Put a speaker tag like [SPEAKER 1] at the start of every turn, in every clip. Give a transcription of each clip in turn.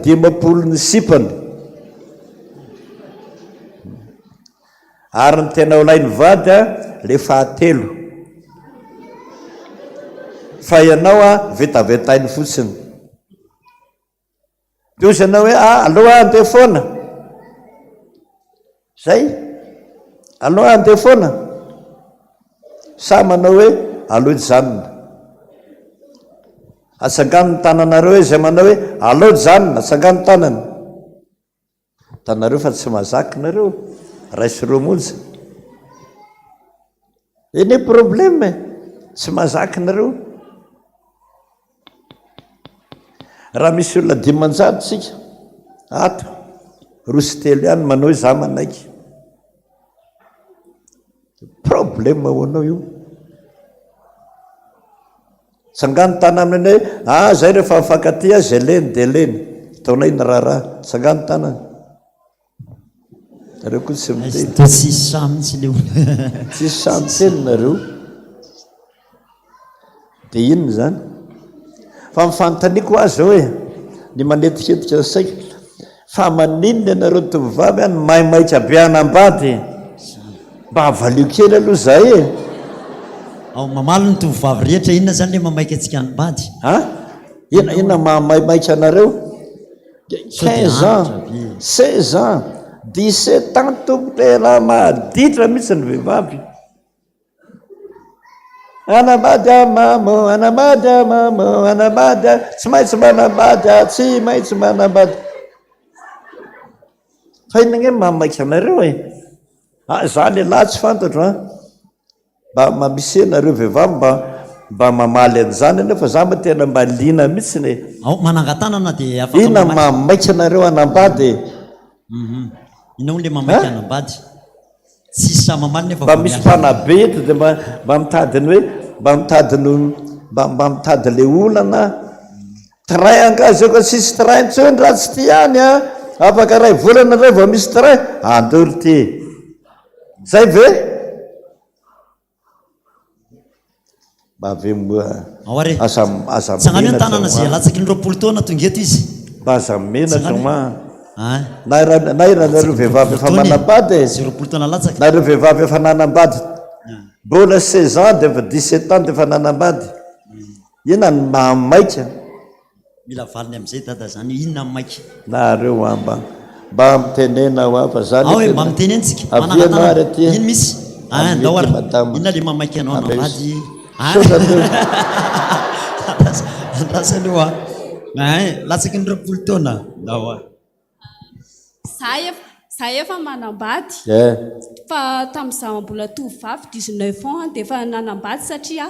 [SPEAKER 1] dimapolo ny sipany ary ny tena olainy vady a le fahatelo fa ianao a vetavetainy fotsiny tozy anao hoe aloha andeha foana zay aloha andeha foana sa manao hoe aloha janona atsangano ny tananareo hoe zay manao hoe aloha janona atsangano tanana tanareo fa tsy mazaky nareo raisy romonja iny problème tsy mazaky nareo raha misy olona dimanjato tsika ato rosy telo ihany manao hoe za manaiky problème hoanao io tsangano tana aminy hoe zay rehefa mifankaty zay leny de leny taonay na raharaha tsangano tanana nareo koa tsy miteny
[SPEAKER 2] tsisy samitsy le
[SPEAKER 1] tsisy samy teny nareo de inona zany fa mifanontaniako azy hoe ny manetiketika saika fa maninona nareo tovovavy any maimaika be anambady mba avalio kely aloha zay
[SPEAKER 2] ao mamalo ny tovovavy rehetra inona zany le mamaika atsika anybady
[SPEAKER 1] ina mamaimaika anareo 15 ans 16 ans 17 ans tompotera maditra mihitsy ny vehivavy anabady amamo anabady amamo anabady tsy maintsy manabady tsy maintsy manabady fa inona mamaika anareo za le lahy tsy fantatro mba mamisy nareo vehivavy mba mamaly an'izany nefa za ma tena mba lina mihitsy
[SPEAKER 2] ao manangatanana de afaka
[SPEAKER 1] ina mamaika anareo anambady
[SPEAKER 2] inao le mamaika anambady tsisy sa mamaly nefa
[SPEAKER 1] mba misy mpanabe eto de mba mitadiny hoe mba mitady le olana tray angazy ko tsisy tray ntsony raha tsy ty ihany afaka ray volana ray vao misy tray andolo ty zay ve mba ave
[SPEAKER 2] aoare tsangano ny tanana zay latsaky ny 20 taona tongeto izy
[SPEAKER 1] mba aza menatra ma na iranareo vehivavy efa manambady
[SPEAKER 2] 20 taona latsaka
[SPEAKER 1] nareo vehivavy efa nanambady mbola 16 ans de 17 ans de efa nanambady ina ny mamaika
[SPEAKER 2] mila valiny am'izay dada zany inona maika
[SPEAKER 1] nareo mba mitenena fa zany
[SPEAKER 2] hoe mba mitenentsika
[SPEAKER 1] avianary aty
[SPEAKER 2] ino misy daoara inona le mamaika anao anambady andrasaloha latsaky ny 20 taona daoara
[SPEAKER 3] za efa manambady fa tamin'izaho mbola tovovavy 19 ans dia efa nanambady satria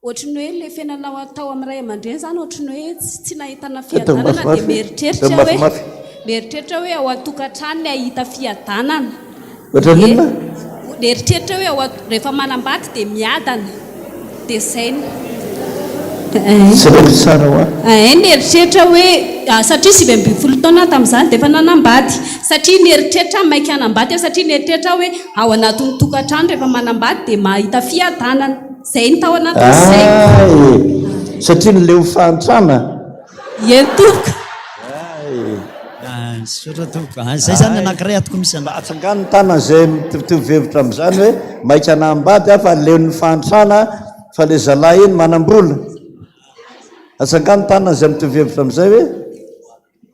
[SPEAKER 3] ohatrany hoe le fiainanao atao amin'ray aman-dreny zany ohatrany hoe tsy nahitana fiadanana dia mieritreritra hoe ao atokantrano ny ahita fiadanana mieritreritra hoe rehefa manambady dia miadana dia zainy nieritreritra hoe satria 20 taona tamin'izany dia efa nanambady satria nieritreritra maika anambady satria nieritreritra hoe ao anatin'ny tokantrano rehefa manambady dia mahita fiadanana zay ny tao anatin'izay
[SPEAKER 1] satria ny leo fahantrana
[SPEAKER 3] etoka
[SPEAKER 2] zay zany anankiray atoko misy
[SPEAKER 1] atsangano ny tanana zay mitovevitra am'izany hoe maika anambady fa leo ny fahantrana fa le zalahy iny manambola atsangano tanana zay mitovevitra am'izay hoe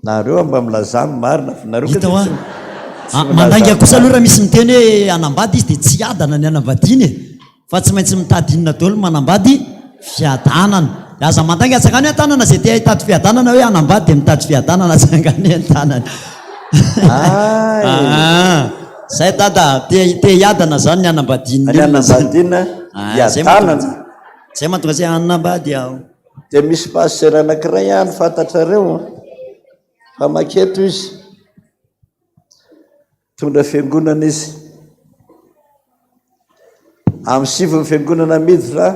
[SPEAKER 1] nareo mba milazamy marina fa nareo
[SPEAKER 2] mandanga kosa aloha raha misy miteny hoe anambady izy dia tsy adana ny anambadiny fa tsy maintsy mitady inona daholo manambady fiadanana aza mandanga atsangany an-tanana zay tia hitady fiadanana hoe anambady dia mitady fiadanana atsangany an-tanana zay dada te hiadana zany ny anambadiny
[SPEAKER 1] anambadina iadanana
[SPEAKER 2] zay mahatonga zay anambady aho
[SPEAKER 1] dia misy paster anankiray ihany fantatrareo fa maketo izy tondra fiangonana izy amin'ny 7 fiangonana miditra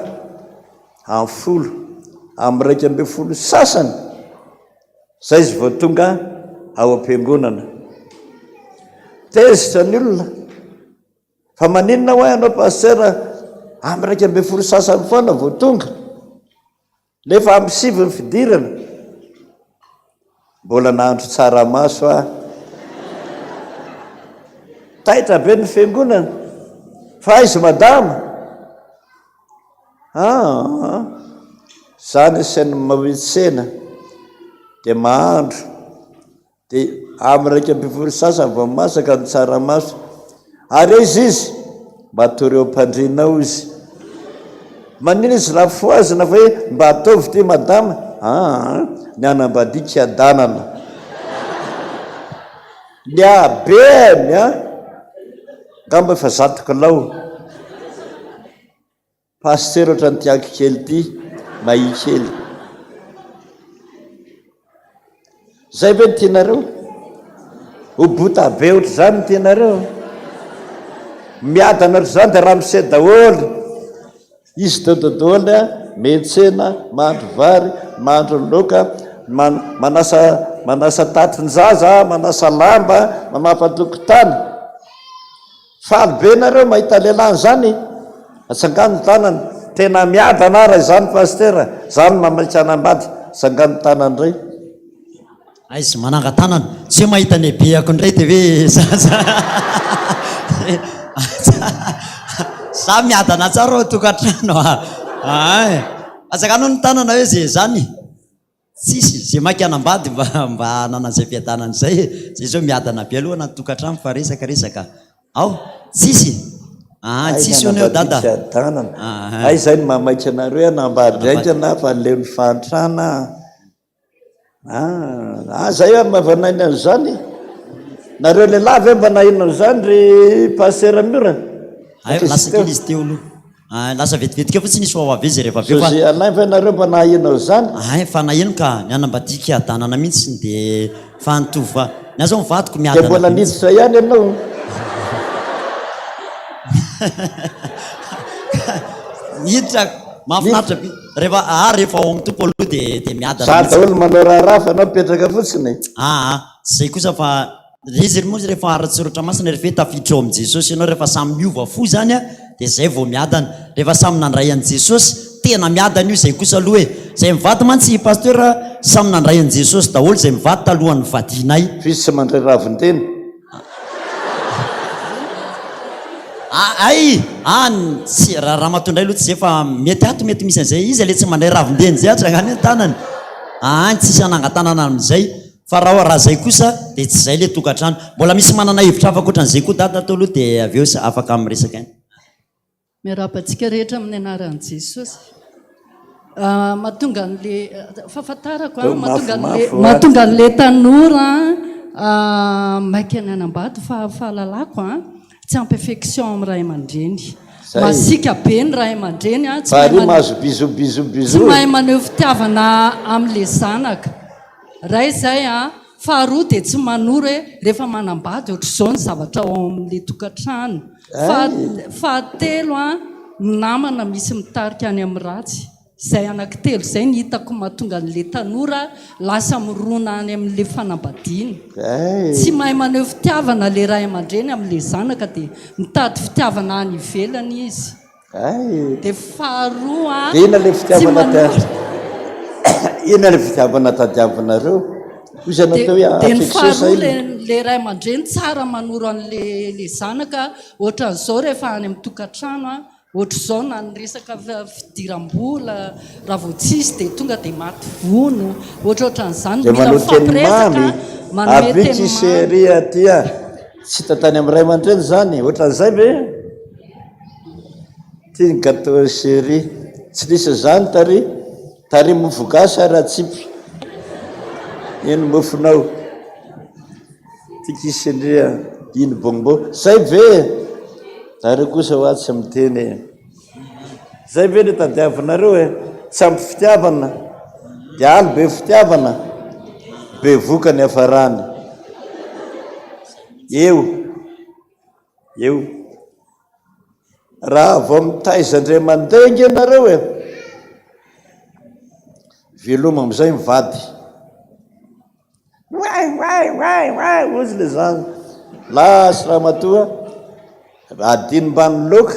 [SPEAKER 1] amin'ny 10 amin'ny 1 sasany zay izy vao tonga ao am-piangonana tezitra ny olona fa maninona ho anao paster amin'ny 1 sasany foana vao tonga nefa amin'ny 7 fidirana mbola nahandro tsaramaso a taitra be ny fiangonana fa izy madama zany sainy mawitsena de mahandro de am'raika ambifolo sasa vao masaka ny tsaramaso ary izy matoreo mpandrinao izy manino izy lafoazina fa hoe mba ataovy ty madama ny anambadika adanana ny abeny ngamba efa zatokilao paster oatra ny tiaky kely ty mahi kely zay ve ny tianareo hobota be oatra zany ny tianareo miadanareo zany de raha mise daholy izy dododoly metsena mahandro vary mahandro loka manasa tatrin-jaza manasa lamba mamampatokotany faly be nareo mahita lehilahy zany atsangano tanany tena miadana raha zany pastera zany mamaitsanambady sangano tanany ray
[SPEAKER 2] aizy mananga tanana tsy mahita ny beako ndray de hoe za miadana tsara o tokantrano atsakano ny tanana hoe zay zany tsisy zay maky anambady mba nanazay fiadanana zay zay zao miadana be aloha na tokantrano fa resaka ao tsisy tsisy oneo dada
[SPEAKER 1] ay zay ny mamaitsy anareo anambady draika na fa leo ny fantrana zay hoe mavanainy an zany nareo lehilahy ve mba nahino zany ry pasera mira
[SPEAKER 2] lasa kely izy teo aloha lasa vetivetika fotsiny isy hoavavezy rehefa
[SPEAKER 1] avy alay ve nareo mba nahino zany
[SPEAKER 2] fa nahino ka ny anambadika adanana mihitsy de fanitova ny aza mivadiko
[SPEAKER 1] de
[SPEAKER 2] miadana
[SPEAKER 1] mbola niditra ihany ianao
[SPEAKER 2] hiditra mahafinaritra rehefa ao amin'ny tompo aloha de miadana
[SPEAKER 1] za daholo manao raharaha fa anao mipetraka fotsiny
[SPEAKER 2] zay kosa fa izy moa rehefa aratsorotra masina rehefa tafiditra ao am' jesosy ianao rehefa samy miova fo zany a de zay vao miadana rehefa samy nandray an' jesosy tena miadana io zay kosa aloha hoe zay mivady mantsy paster samy nandray an' jesosy daholo zay mivady talohan'ny vadinay
[SPEAKER 1] fisy tsy mandray ravinteny
[SPEAKER 2] sy raha matondray aloha tsy zay fa mety ato mety misy an'izay izy le tsy mandray ravindeny zay atrangany tanany tsisy anangatanana am'izay fa raha zay kosa de tsy zay le tokantrano mbola misy manana hevitra afaka ohatran'izay koa dada atao aloha de aveo afaka am'resaka
[SPEAKER 4] miarabantsika rehetra amin'ny anaran'i jesosy mahatonga n'le fahafantarako mahatonga n'le tanora maiky ny anambady fa fahalalako tsy ampy affection amin'ny ray aman-dreny masika be ny ray aman-dreny
[SPEAKER 1] mahazo bizobizobizo
[SPEAKER 4] tsy mahay maneho fitiavana amin'le zanaka ray zay faharoa de tsy manoro hoe rehefa manambady ohatr'izao ny zavatra ao amin'le tokantrano fahatelo namana misy mitarika any amin'ny ratsy zay anankitelo zay ny hitako mahatonga n'le tanora lasa mirona any amin'le fanambadiana tsy mahay maneho fitiavana le ray aman-dreny amin'le zanaka de mitady fitiavana any ivelany izy de faharoa
[SPEAKER 1] ina le fitiavana tadiavanareo
[SPEAKER 4] de ny faharoa le ray aman-dreny tsara manoro an'le zanaka ohatran'izao rehefa any amin'ny tokantrano ohatr'izao na ny resaka fidiram-bola raha vao tsisy de tonga de maty vono ohatraohatran'izany mila mifampiresaka manome teny
[SPEAKER 1] mamy atya tsy tatany amin'ny ray aman-dreny zany ohatran'izay ve tia ny gâteau chéri tsy nisy zany tary mofogasy ary atsipy iny mofonao tikisendria iny bonbo zay ve tary kosa hoa tsy miteny zay ve le tadiavanareo tsy ampy fitiavana de aly be fitiavana be vokany afarany eo raha vao mitaizandre mandengy anareo veloma am'izay mivady ozy le zany lasa raha matoa adiny mbany loka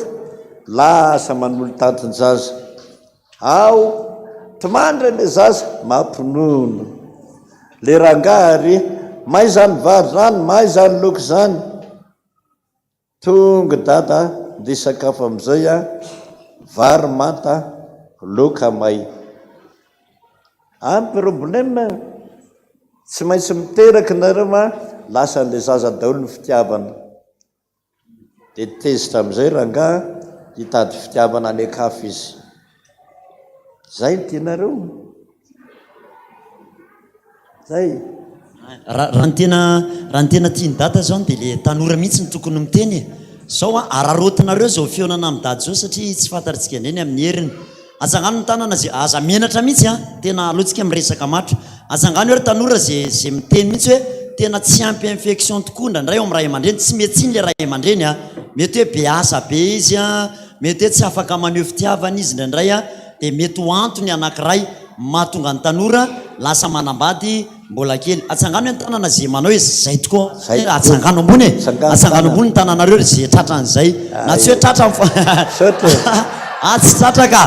[SPEAKER 1] lasa manolo tantin-jaza ao tomandra le zaza mampinono le rangary may zany vary zany may zany loky zany tonga dada de sakafo am'izay a vary manta loka may problème tsy maintsy miteraky nareo ma lasa n'le zaza daolo ny fitiavana de tezitra am'izay ranga hitady fitiavana any akafo izy zay ny tianareo zay
[SPEAKER 2] raha ny tena tiany data zao de le tanora mihitsy ny tokony miteny zao a ararotinareo zao fionana amin'ny dady zao satria tsy fantaritsika ndreny amin'ny heriny azangano ny tanana zay aza menatra mihitsy a tena alotsika miresaka matro azangano hoe ry tanora zay miteny mihitsy hoe tena tsy ampy infection tokoa ndrandray ao amin'ny ray aman-dreny tsy mety iny le ray aman-dreny a mety hoe be asa be izy a mety hoe tsy afaka maneho fitiavana izy ndraindray a de mety ho antony anankiray mahatonga ny tanora lasa manambady mbola kely atsangano hoe ny tanana zay manao hoe zay tokoa atsangano ambony atsangano ambony ny tananareo zay tratran'zay na tsy hoe tratra tsy tratraka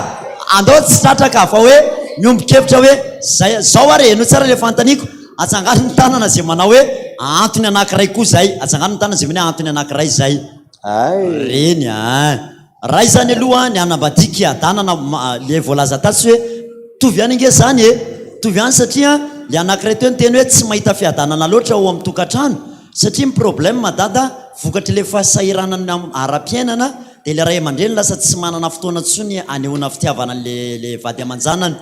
[SPEAKER 2] andao tsy tratraka fa hoe miombokevitra hoe zay zao are no tsara le fantaniko atsangano ny tanana zay manao hoe antony anankiray koa zay atsangano ny tanana zay many antony anankiray zay reny ray zany aloha ny anambadiky adanana le voalaza tatsy hoe tovy any nge zany tovy any satria le anankiray teo ny teny hoe tsy mahita fiadanana loatra ao amin'ny tokantrano satria my problème dada vokatry le fahasahiranana ara-piainana de le ray aman-dreny lasa tsy manana fotoana tsony anehoana fitiavana le vady aman-janany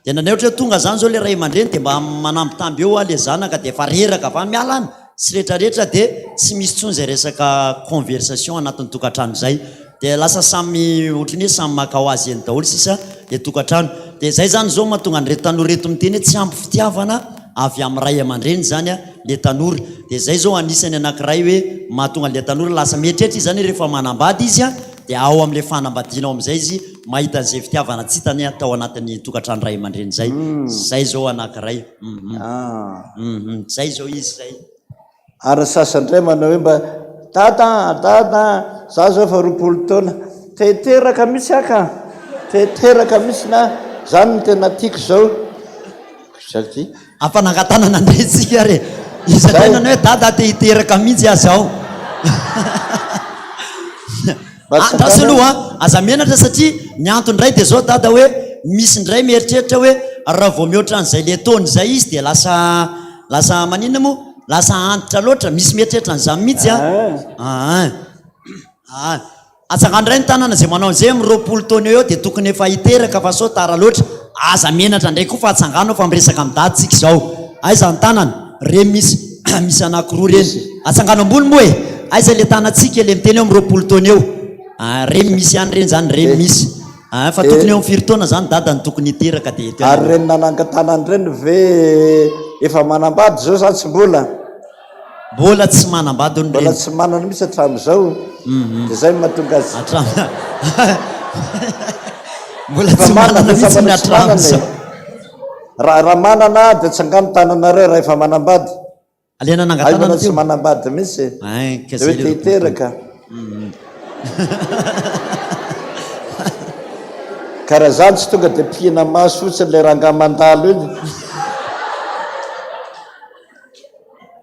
[SPEAKER 2] de nanay ohatra hoe tonga zany zao le ray aman-dreny de mba manambitamby eo le zanaka de fa reraka fa mialana sy rehetrarehetra de tsy misy tsony zay resaka conversation anatin'ny tokantrano zay de lasa samy ohatrany hoe samy makao azy eny daholo sisa le tokantrano de zay zany zao mahatonga ny reto tanora reto miteny hoe tsy ampy fitiavana avy amin'ny ray aman-dreny zany a le tanora de zay zao anisany anankiray hoe mahatonga le tanora lasa mieritreritra izy zany rehefa manambady izy a de ao am'le fanambadianao am'izay izy mahita an'izay fitiavana tsy hitany atao anatin'ny tokantrano ray aman-dreny zay zay zao anankiray zay zao izy zay
[SPEAKER 1] ary sasandray manao hoe mba dada za zao fa roapolo taona teteraka misy aka teteraka misy na zany ny tena tiako zao saty
[SPEAKER 2] ampanangatanana andraytsika re izatenany hoe dada te hiteraka mihitsy azy ao andrasy aloha aza menatra satria ny antondray de zao dada hoe misy ndray mieritreritra hoe raha vao mihoatra an'izay le taony zay izy de lasa maninona moa lasa antitra loatra misy mieritreritra n'izany mihitsy atsangano ray ny tanana zay manao an'izay miroapolo taona eo de tokony efa hiteraka fa sao tara loatra aza menatra ndray koa fa atsangano fa miresaka midaditsika zao aiza ny tanana re misy misy anakiroa reny atsangano ambony moa aiza le tanatsika le miteny eo miroapolo taona eo re misy any reny zany re misy fa tokony eo mifiry taona zany dada ny tokony hiteraka de
[SPEAKER 1] ary reny nanangatanany reny ve efa manambady zao za tsy mbola
[SPEAKER 2] tsy manambady ony
[SPEAKER 1] mbola tsy manana misy hatram'izao de zay mahatonga azy
[SPEAKER 2] mbola tsy manana mihitsy ny hatram'izao
[SPEAKER 1] raha manana de tsy angano tananareo raha efa manambady
[SPEAKER 2] alena nangatanana
[SPEAKER 1] tsy manambady mihitsy de hoe te hiteraka karaha zany tsy tonga de pihina maso fotsiny le ranga mandalo iny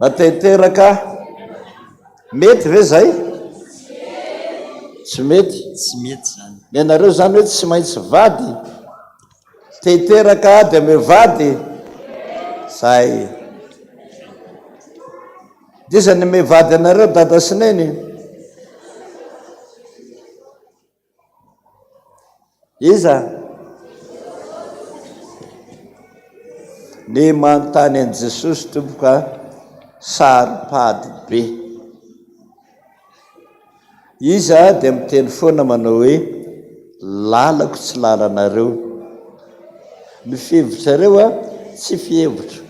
[SPEAKER 1] matehiteraka mety ve zay tsy mety
[SPEAKER 2] zany
[SPEAKER 1] ny anareo zany hoe tsy maintsy vady tehiteraka de mevady zay disany mevady anareo dada sineny iza ny manontany an' jesosy tomboka saripady be iza de miteny foana manao hoe lalako tsy lalanareo ny fihevitrareo a tsy fihevitra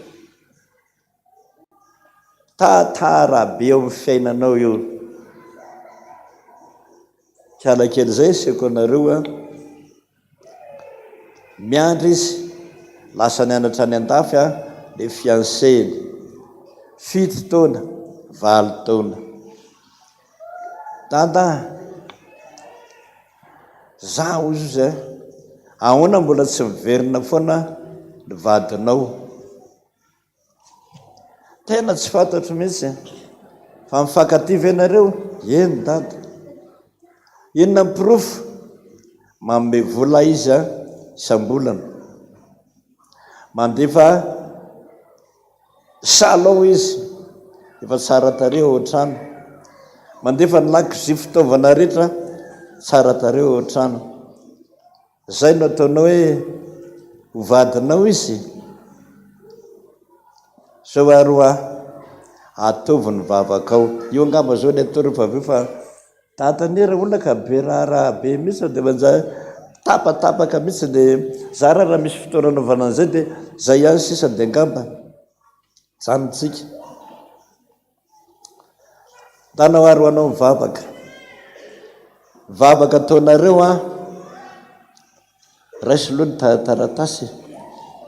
[SPEAKER 1] tatara be eo amin'ny fiainanao io kialakely zay seko anareo a miandry izy lasa nianatra any andafy a le fianceny 7 taona 8 taona dada za ozy zay ahoana mbola tsy miverina foana ny vadinao tena tsy fantatro mihitsy fa mifankativy ianareo eny dada inona mipirofo manome vola izy isam-bolana mandefa salao izy efa tsara tareo ohatrano mandefa ny lakozia fitaovana rehetra tsara tareo ohatrano zay no ataonao hoe hovadinao izy zao aroa atovy ny vavakao io angamba zao ny atao rehefa aveo fa tatanera olona ka be raha be mihitsy de manja tapatapaka mihitsy de zara raha misy fotoana anaovana an'izay de zay ihany sisa de angamba janontsika tanao aro anao mivavaka ataonareo raisy loha ny taratasy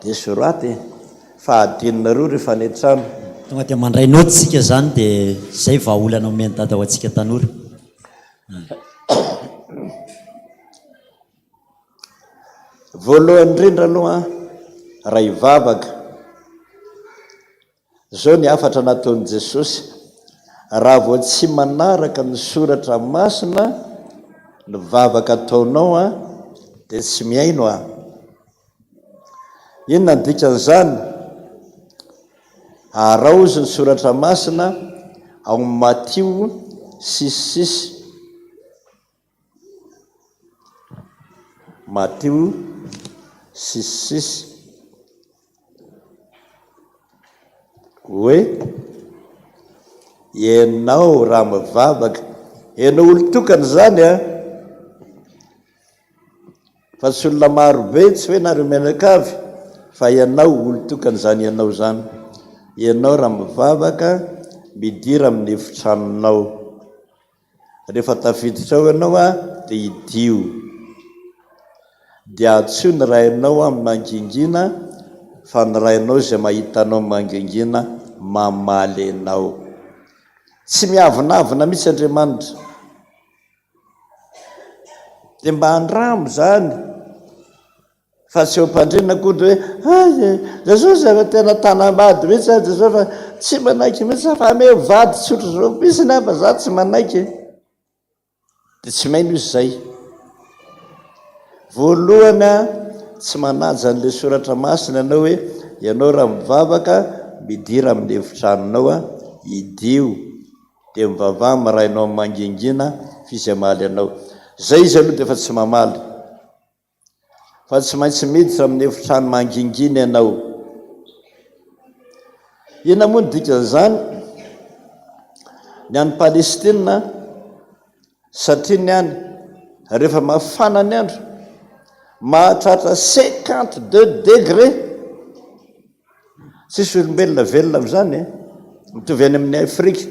[SPEAKER 1] de soraty fa adinonareo rehefa any an-trano
[SPEAKER 2] tonga de mandray noty tsika zany de zay vahaolana omeny dada ho antsika tanora
[SPEAKER 1] voalohany indrindra aloha raha hivavaka zao ny afatra nataon'i Jesosy raha vao tsy manaraka ny soratra masina ny vavaka ataonao de tsy miaino inona ny dikan'izany arao izy ny soratra masina ao amin'ny Matio 6:6 Matio 6:6 hoe ianao raha mivavaka ianao olo tokana zany fa tsy olona marobe tsy hoe nareo mianakavy fa ianao olo tokana zany ianao zany ianao raha mivavaka midira amin'ny efitranonao rehefa tafiditra ao ianao de idio de atso ny rainao amin'ny mangingina fa ny rainao zay mahitanao mangingina mamaly anao tsy miavinavina mihitsy Andriamanitra de mba andramo zany fa tsy eo mpandrina koa de hoe Jesosy ava tena tanambady mihitsy Jesosy fa tsy manaiky mihitsy fa ame vady tsotro zao misy na fa za tsy manaiky de tsy maino izy zay voalohany tsy manaja an'le soratra masina ianao hoe ianao raha mivavaka midira amin'ny efitranonao idio de mivavaha marainao mangingina fizy amaly anao zay izy aloha de efa tsy mamaly fa tsy maintsy miditra amin'ny efitrano mangingina ianao ina moa ny dikan'izany ny any Palestina satria ny any rehefa mafana ny andro mahatratra 52 degré tsisy olombelona velona am'izany mitovy any amin'ny Afrika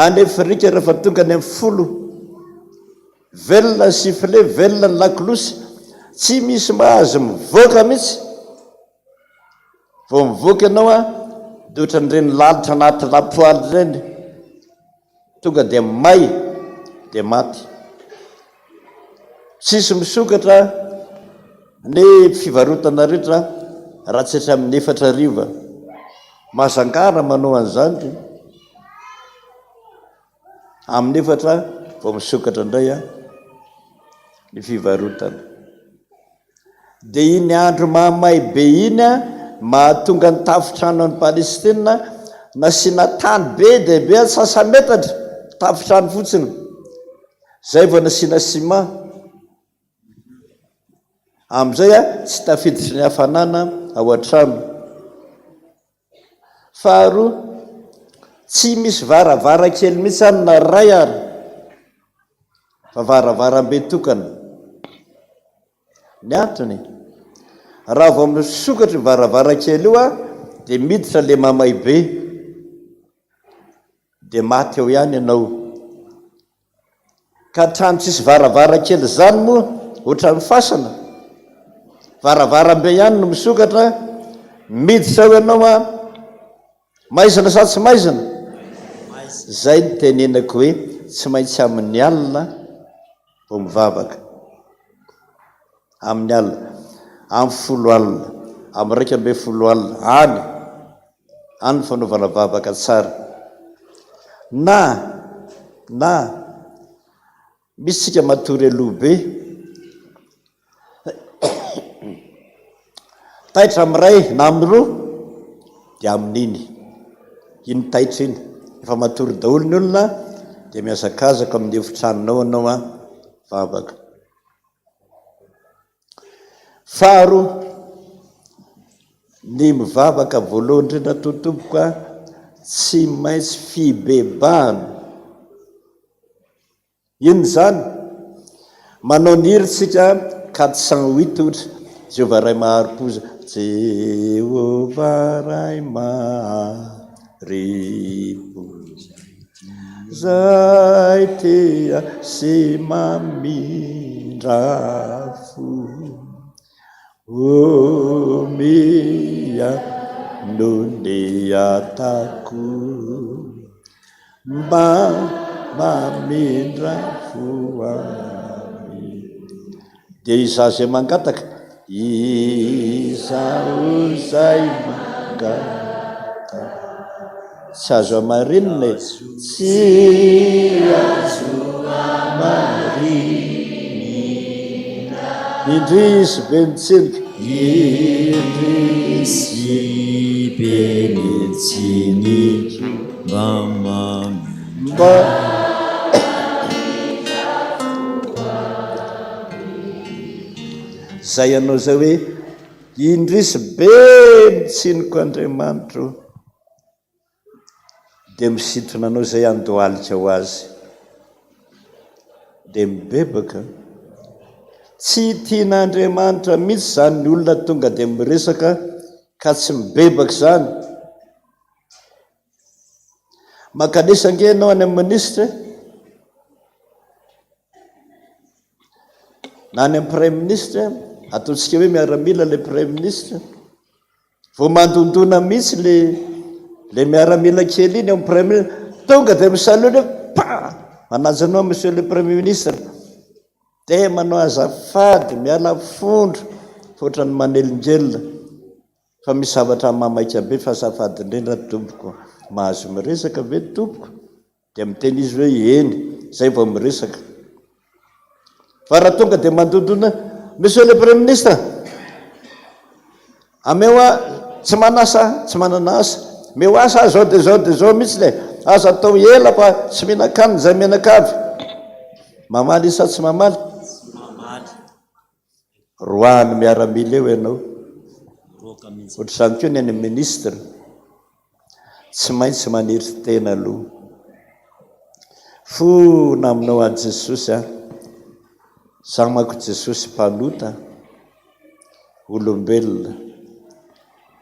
[SPEAKER 1] any Afrika rehefa tonga any amin'ny folo velona sifle velona ny lakolosy tsy misy mahazo mivoaka mihitsy vao mivoaka ianao de ohatra n'ireny lalitra anaty lapoaly ireny tonga de may de maty tsisy misokatra ny fivarotana rehetra raha tsy hatra amin'ny 4 ariva mazangara manao an'izany amin'ny 4 vao misokatra indray ny fivarotana de iny andro mahamay be iny mahatonga ny tafitrano any Palestina nasiana tany be de be sasametatra tafitrano fotsiny zay vao nasiana sima am'izay tsy tafiditry ny hafanana ao an-trano faharoa tsy misy varavarakely mihitsy any na ray ary fa varavarambe tokana ny antony raha vao misokatra varavarakely io de miditra le mamay be de maty eo ihany ianao ka trano tsisy varavarakely zany moa ohatran'ny fasana varavarambe ihany no misokatra miditra eo ianao maizina sa tsy maizina zay ny tenenako hoe tsy maintsy amin'ny alina vao mivavaka amin'ny alina amin'ny 10 alina amin'ny 12 alina any any fanaovana vavaka tsara na misy tsika matory alobe taitra amiray na am'roa dia amin'iny iny taitra iny efa matory daholo ny olona dia miazakazaka amin'ny efitranonao anao a vavaka. Faharoa, ny mivavaka voalohany indrindra totompoko a tsy maintsy fibebahana. Ino zany? Manao ny hiritsika 408 ohatra Jehovah ray maharim-poza, Jehovah ray maharim-poza zay tea sy mamindrafo omia nonde atako mba mamindrafo ami. Dia izaho zay mangataka, izaho zay mangataka, tsy azo amarinina tsy azo amarinina, indrisy be nitsiniko, indrisy be nitsiniko mba zay ianao zay hoe indrisy be mitsiniko Andriamanitro, dia misintona anao zay andohalika ho azy, dia mibebaka. Tsy tian'Andriamanitra mihitsy zany ny olona tonga dia miresaka ka tsy mibebaka zany. Makanisa ange ianao any amin'ny ministre na any amin'ny prime ministre, ataontsika hoe miaramila le prime ministre, vao mandondona mihitsy le miaramila kely iny amin'ny prime ministre, tonga dia misalona pa manaja anao monsieur le premier ministre, dia manao azafady miala fondro foatra ny manelingelina fa misy zavatra mamaika be fa azafady indrindra tompoko, mahazo miresaka ve tompoko? Dia miteny izy hoe eny, zay vao miresaka. Fa raha tonga dia mandondona monsieur le premier ministre, ameo a tsy manasa, tsy manana asa, meo asa zao dia zao dia zao mihitsy le asa atao ela fa tsy mihinan-kanina zay mihinan-kavy. Mamaly isa tsy mamaly? Roany miaramila eo ianao. Ohatr'izany koa ny any ministre, tsy maintsy maniry tena aloha. Fona aminao a Jesosy a, za manko Jesosy mpanota olombelona,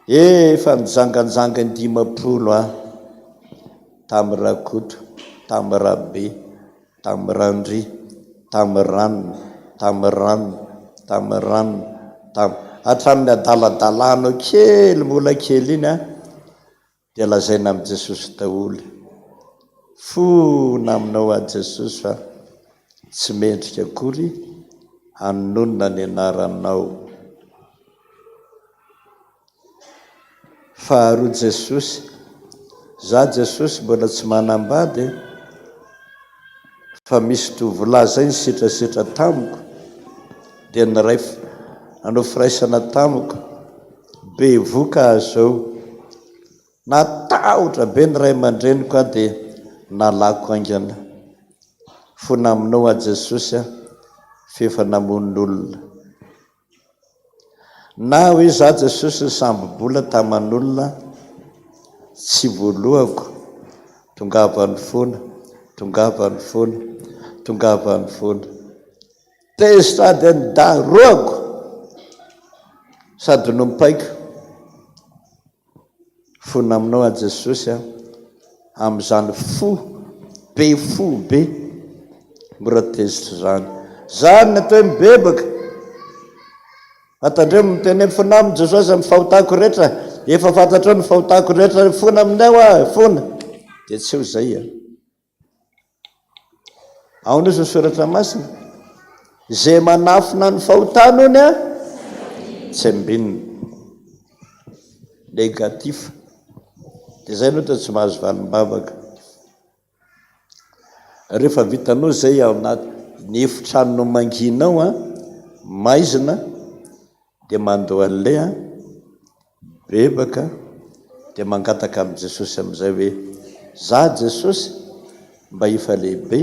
[SPEAKER 1] efa nijanganjanga 50 a tamin'ny rakoto, tamin'ny rabe, tamin'ny randry, tamin'ny ranony, hatramin'ny adaladalana kely mbola kely iny a, dia lazaina amin'i Jesosy daholo. Fona aminao a Jesosy fa tsy mendrika akory hanonona ny anaranao. Faharoa Jesosy, za Jesosy mbola tsy manambady fa misy tovolahy zay nisitrasitra tamiko, dia nyray nanao firaisana tamiko, be voka azao, natahotra be ny ray aman-dreniko a dia nalako aingana. Fona aminao a Jesosy a, fefa namonin'olona. Na hoe za Jesosy samby bola taman'olona, tsy voalohako, tongavany foana, tongavany foana, tongavany foana, te sady nidaroako sady nompaiko. Fona aminao a Jesosy a, amin'izany be mora tezitra zany. Zany ny atao hoe mibebaka. Fatandreo miteny fona amin'ny Jesosy amin'ny fahotako rehetra, efa fantatra ny fahotako rehetra, fona aminay a, fona. Dia tsy eo zay a. Ao ny soratra masina, zay manafina ny fahotana ony a, tsy ambinina. Negatif. de zay no ta tsy mahazo valim-bavaka rehefa vitanao zay ao anaty ny efitranonao manginao a maizina de mandoa an'le a bebaka de mangataka am' Jesosy am'izay hoe za Jesosy mba ifa lehibe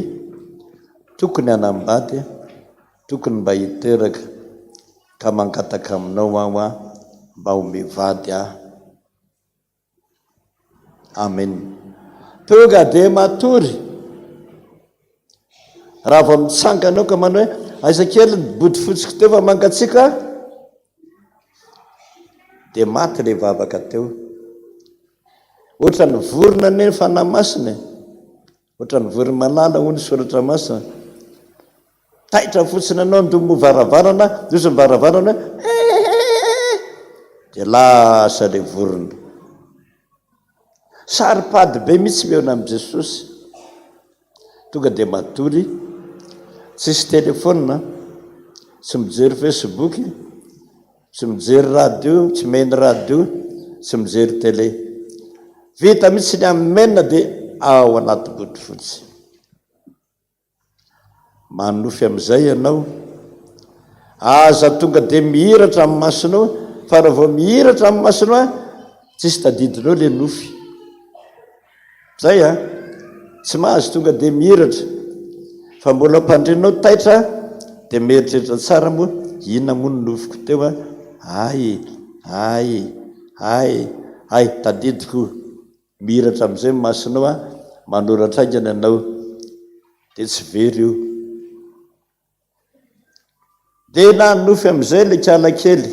[SPEAKER 1] tokony hanambady tokony mba hiteraka ka mangataka aminao aho a mba ho mivady aho. Amen. Tonga de matory raha vao mitsanganao ka manao hoe aiza kely ny body fotsika teo fa mangatsika de maty le vavaka teo ohatra ny vorona ny fanahy masina ohatra ny vorona malala ho ny soratra masina taitra fotsiny anao ndomo varavarana izy varavarana de lasa le vorona saripady be mihitsy meona am' Jesosy tonga de matory tsisy telefona tsy mijery Facebook tsy mijery radio tsy meny radio tsy mijery télé vita mihitsy ny amin'ny menina de ao anaty body fotsy manofy am'izay ianao aza tonga de mihiratra amin'ny masonao fa raha vao mihiratra amin'ny masonao a tsisy tadidinao le nofy zay a tsy mahazo tonga de mihiratra fa mbola mpandrinao taitra de mieritreritra tsara moa inona moa ny nofiko teo a ay tadidiko mihiratra am'izay masonao a manoratra aingana anao de tsy very io de na nofy am'izay le kiala kely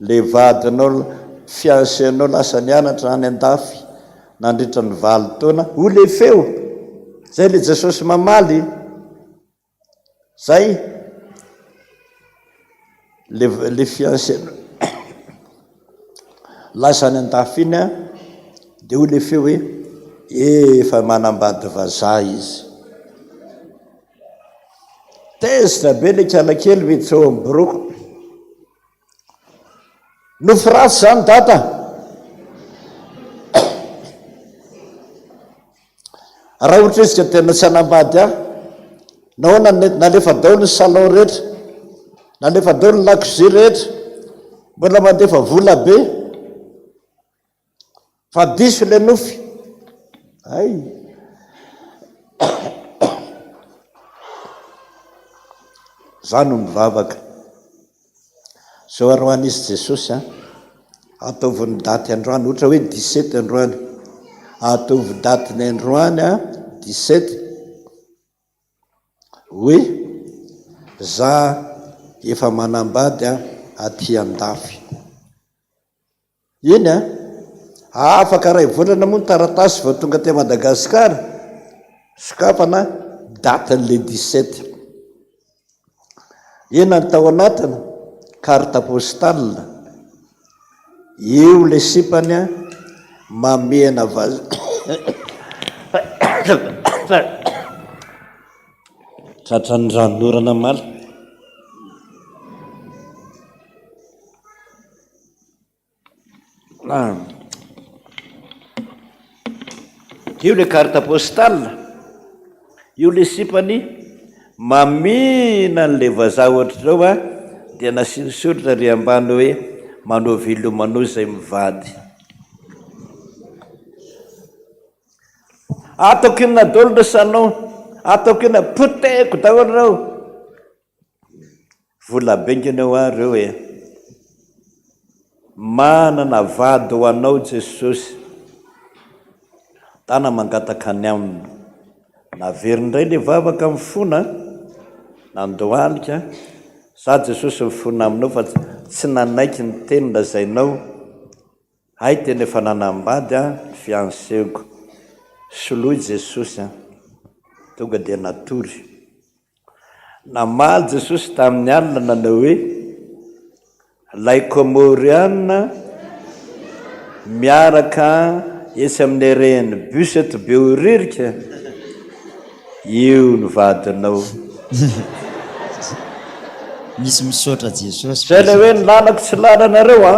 [SPEAKER 1] le vadinao fiansenao lasa nianatra any an-dafy nandritra ny 20 taona ho le feo zay le Jesosy mamaly zay le fiansenao lasa any an-dafy iny a de ho le feo hoe efa manambady vazaha izy tezitra be le kiala kely miditra ao amin'ny boroko nofy ratsy zany data raha ohatra izy ka tena tsy hanambady aho nao nalefa dao ny salon rehetra nalefa dao ny lakozy rehetra mbola mandefa vola be fa diso le nofy ay zany no mivavaka zao aroany izy Jesosy a ataovy daty androany ohatra hoe 17 androany ataovy daty ny androany a 17 hoe za efa manambady a aty an-dafy iny a afaka ray volana moa ny taratasy vao tonga te Madagasikara sokafana datin'le 17 ina ny tao anatiny carte postale io le sipany a mamena tratran'ny ranorana mala io le carte postale io le sipany mamina n'le vazaha ohatr'izao a dia nasisoritra ry ambany hoe manao vilomanao zay mivady ataoko inona daholo ro sanao ataoko inona poteko daholo reo vola benginao a reo e manana vady ho anao Jesosy tana mangataka any aminy naverindray le vavaka amin'ny fona nandohalika za Jesosy mifona aminao fa tsy nanaiky ny teny lazainao hay teny efa nanambady a fianseko soloy Jesosy a tonga dia natory namaly Jesosy tamin'ny alina nanao hoe laikomoriana miaraka esy amin'ny reny bus eto be oririka io ny vadinao
[SPEAKER 2] misy misaotra Jesosy
[SPEAKER 1] zay le hoe ny lalako tsy lalanareo a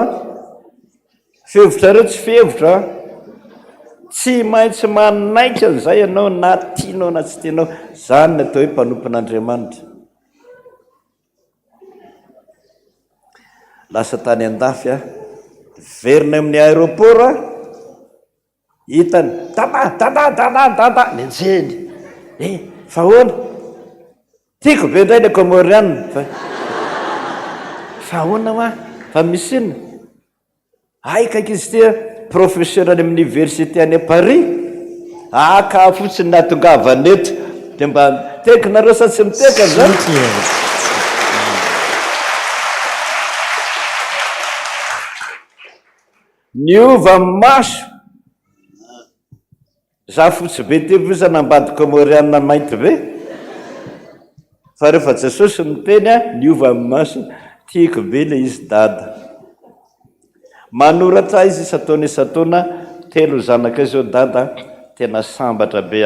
[SPEAKER 1] fihevitra reo tsy fihevitra tsy maintsy manaika zay ianao na tianao na tsy tianao zany ny atao hoe mpanompon'Andriamanitra. Lasa tany an-dafy verina amin'ny aéroport hitany dada nenjeny fa hoana tiako be indray ny komorianina fa hoana ma fa misy inona aikaiky izy tia professeur any amin'ny université any Paris aka fotsiny natongavana eto de mba teko nareo sa tsy miteka zany niova maso za fotsy be tevoza nambady komorianina mainty be fa rehefa Jesosy miteny niova maso tiako be le izy dada. Manoratra izy isataona isataona 3 zanaka izao dada tena sambatra be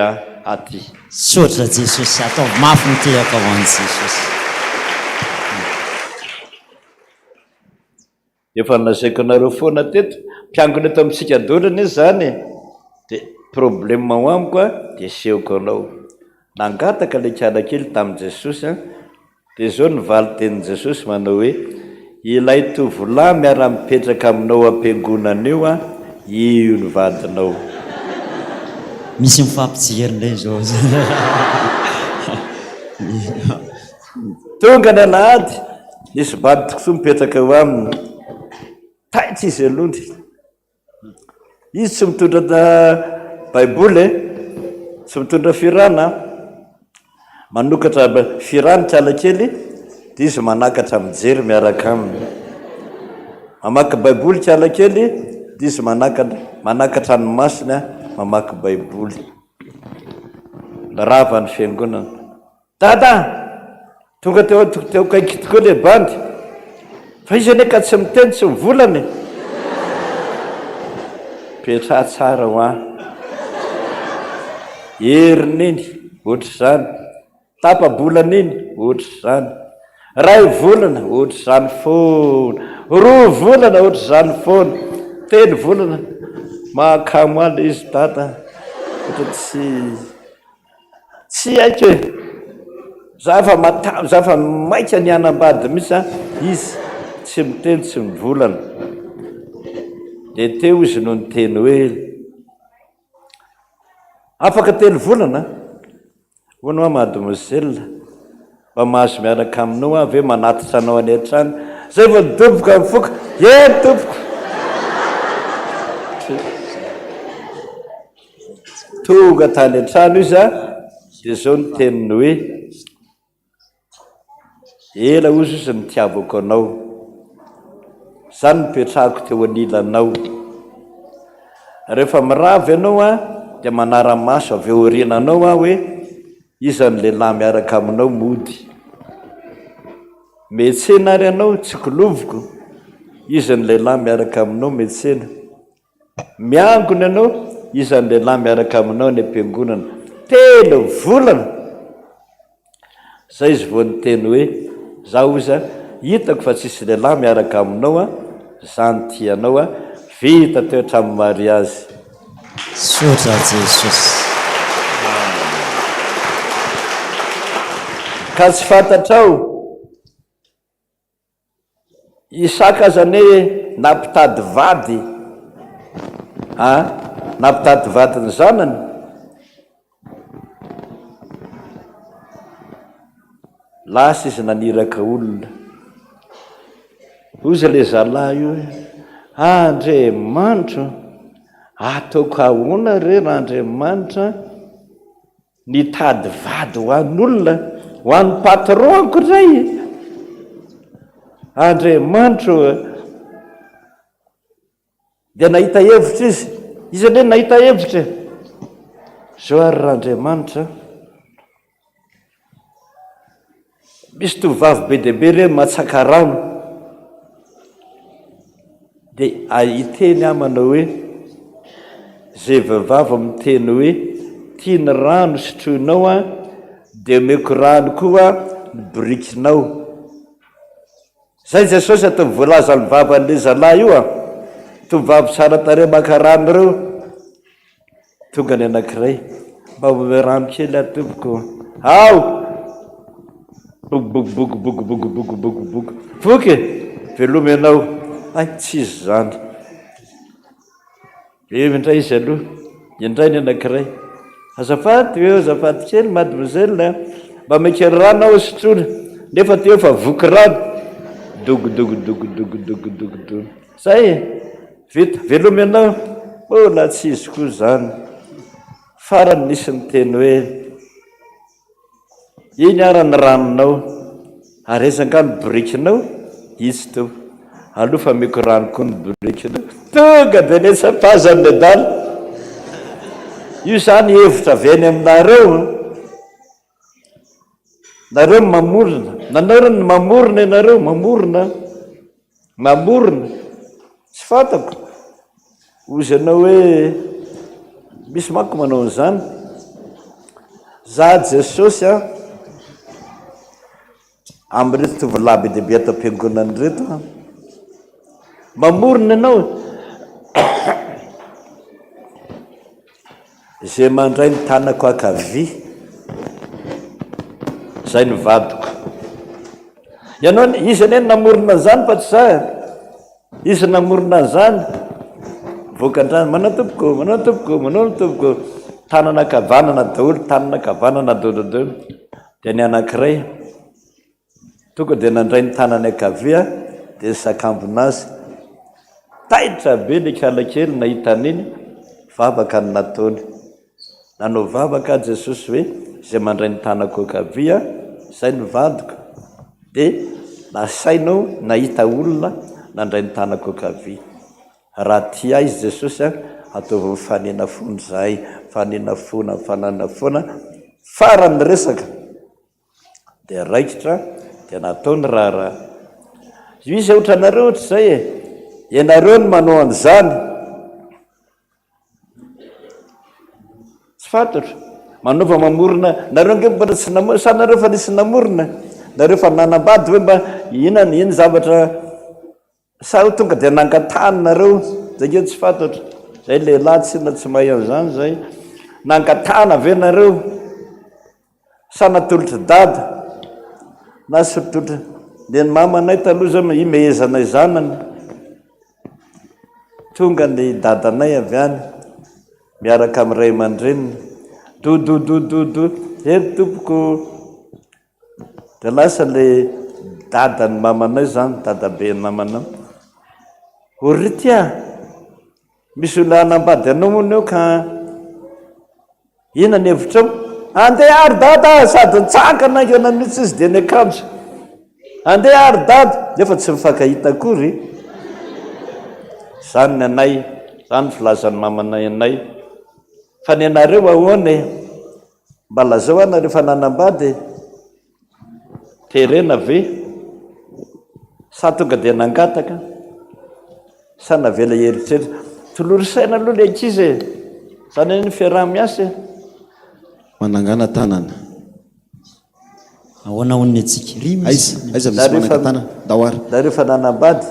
[SPEAKER 1] aty.
[SPEAKER 2] Sotra Jesosy atao mafy mitehaka ho an'i Jesosy.
[SPEAKER 1] Efa nazaiko anareo foana teto mpiangona eto amintsika dolana izy zany de problème ho amiko de sehoko anao nangataka le kialakely tamin'i Jesosy de zao nivaly tenin'i Jesosy manao hoe ilay tovolahy miara-mipetraka aminao am-piangonana io io ny vadinao.
[SPEAKER 2] Misy mifampijery ndray zao
[SPEAKER 1] tonga ny alahady nisy vady tokosoa mipetraka eo aminy taitra izy alondry izy tsy mitondra baiboly tsy mitondra firana manokatra firana kialakely de izy manakatra mijery miaraka aminy mamaky baiboly kialakely de izy manakatra ny masina mamaky baiboly rava ny fiangonana dada tonga teo kaiky tokoa le bandy fa izy ane ka tsy miteny tsy mivolany petra tsara ho herin'iny ohatry zany tapabolan'iny ohatry zany ray volana ohatry zany foana 2 volana ohatry zany foana 3 volana mahakamo ale izy dada ohatra tsy haiko hoe za fa maika ny anambady misy izy tsy miteny tsy mivolana de teo izy no niteny hoe afaka 3 volana hono mademoiselle mba mahazo miaraka aminao ave manatitra anao any an-trano zay vao nidoboka mifoka tompoko tonga tany an-trano izy de zao ny teniny hoe ela ozy izy nitiavako anao zany mipetrahako teo anilanao rehefa miravy ianao de manara-maso avy eo orinanao hoe izany lehilahy miaraka aminao mody metsena ary ianao tsy kiloviko izany lehilahy miaraka aminao metsena miangony ianao izany lehilahy miaraka aminao ny am-piangonana 3 volana zay izy vao niteny hoe zaho izy hitako fa tsisy lehilahy miaraka aminao zany tianao vita teo hatramin'ny mariazy.
[SPEAKER 2] Sotra Jesosy.
[SPEAKER 1] Ka tsy fantatrao Isaka zany nampitady vady nampitady vady ny zanany lasa izy naniraka olona ozy le zalahy io Andriamanitra ataoko ahoana re raha Andriamanitra nitady vady ho an'olona ho an'ny patronko ray Andriamanitra dia nahita hevitra izy ane nahita hevitra zao ary raha Andriamanitra misy tovavy be deaibe re matsaka rano dia ahiteny manao hoe zay vehivavy miteny hoe tia ny rano sotroinao dia meko rano koa ny birikinao zay Jesosy atao voalaza ny vavan'le zalahy io tovavy tsara tare maka rano reo tonga ny anankiray mba ove rano kely atompoko ao bogobogobogobogobogobogobogo voky velomy ianao ay tsisy zany indray izy aloha indray ny anankiray azafady eo azafady kely mademoiselle mba makery rano ao sotrona nefa teo fa voky rano dogodogodogodogodogodogo zay vita velomy ianao mbola tsy izy koa zany farany nisy ny teny hoe iny arany ranonao arezangany brikinao izy to alofa miko rano koa ny brikinao tonga de nesapazany le dala io zany hevitra avy any aminareo nareo mamorona nanarony mamorona ianareo mamorona tsy fantako ozy anao hoe misy manko manao an'izany za jesosy a am'ireto tovolahy be dehibe ato am-piangonany reto mamorona ianao zay mandray ny tanako akavy zay ny vadiko ianao izy ane namorona zany fa tsy za izy namorona zany vokan-drano manao tompoko tanana kavanana daholo tanana kavanana dododolo de ny anankiray tonga de nandray ny tanany akavia de sakambon'azy taitra be le kalakely nahita an'iny vavaka ny nataony nanao vavaka jesosy hoe zay mandray ny tanako akavia zay ny vadiko de nasainao nahita olona nandray ny tanako akavia raha tia izy jesosy ataovy fanena fony zahay fanena fona fanana fona farany resaka de raikitra de nataony raharaha io izy ohatra anareo ohatra zay ianareo ny manao an'izany tsy fantatro manova mamorona nareo nge mbola tsy namorona sa nareo fa nisy namorona nareo fa nanambady hoe mba inany iny zavatra sa tonga de nangatany nareo zay nge tsy fantatro zay lehilahy tsina tsy mahay an'izany zay nangatana ave nareo sa natolotry dada na sototry de ny mamanay taloha zay i mehezanay zanany tonga ny dadanay avy any miaraka amiray aman-dreniny dododododo ery tompoko de lasa le dadany mamanay zany dadabe ny mamanao ory tya misy olo anambady anao mony eo ka ina ny hevitrao andeha ary dada sady nitsangana iona mihitsy izy de ny akanjo andeha ary dada nefa tsy mifankahita akory zany ny anay zany filazany mamanay anay fa ny anareo ahoany mba lazao anareo fa nanambady terena ve sa tonga de nangataka sa navela heritreritra tolorisaina aloha le ankizy zany ny fiaraha-miasa
[SPEAKER 5] manangana tanana
[SPEAKER 2] ahoana honny atsika
[SPEAKER 5] aiza misy manangatana daoara
[SPEAKER 1] nareo fa nanambady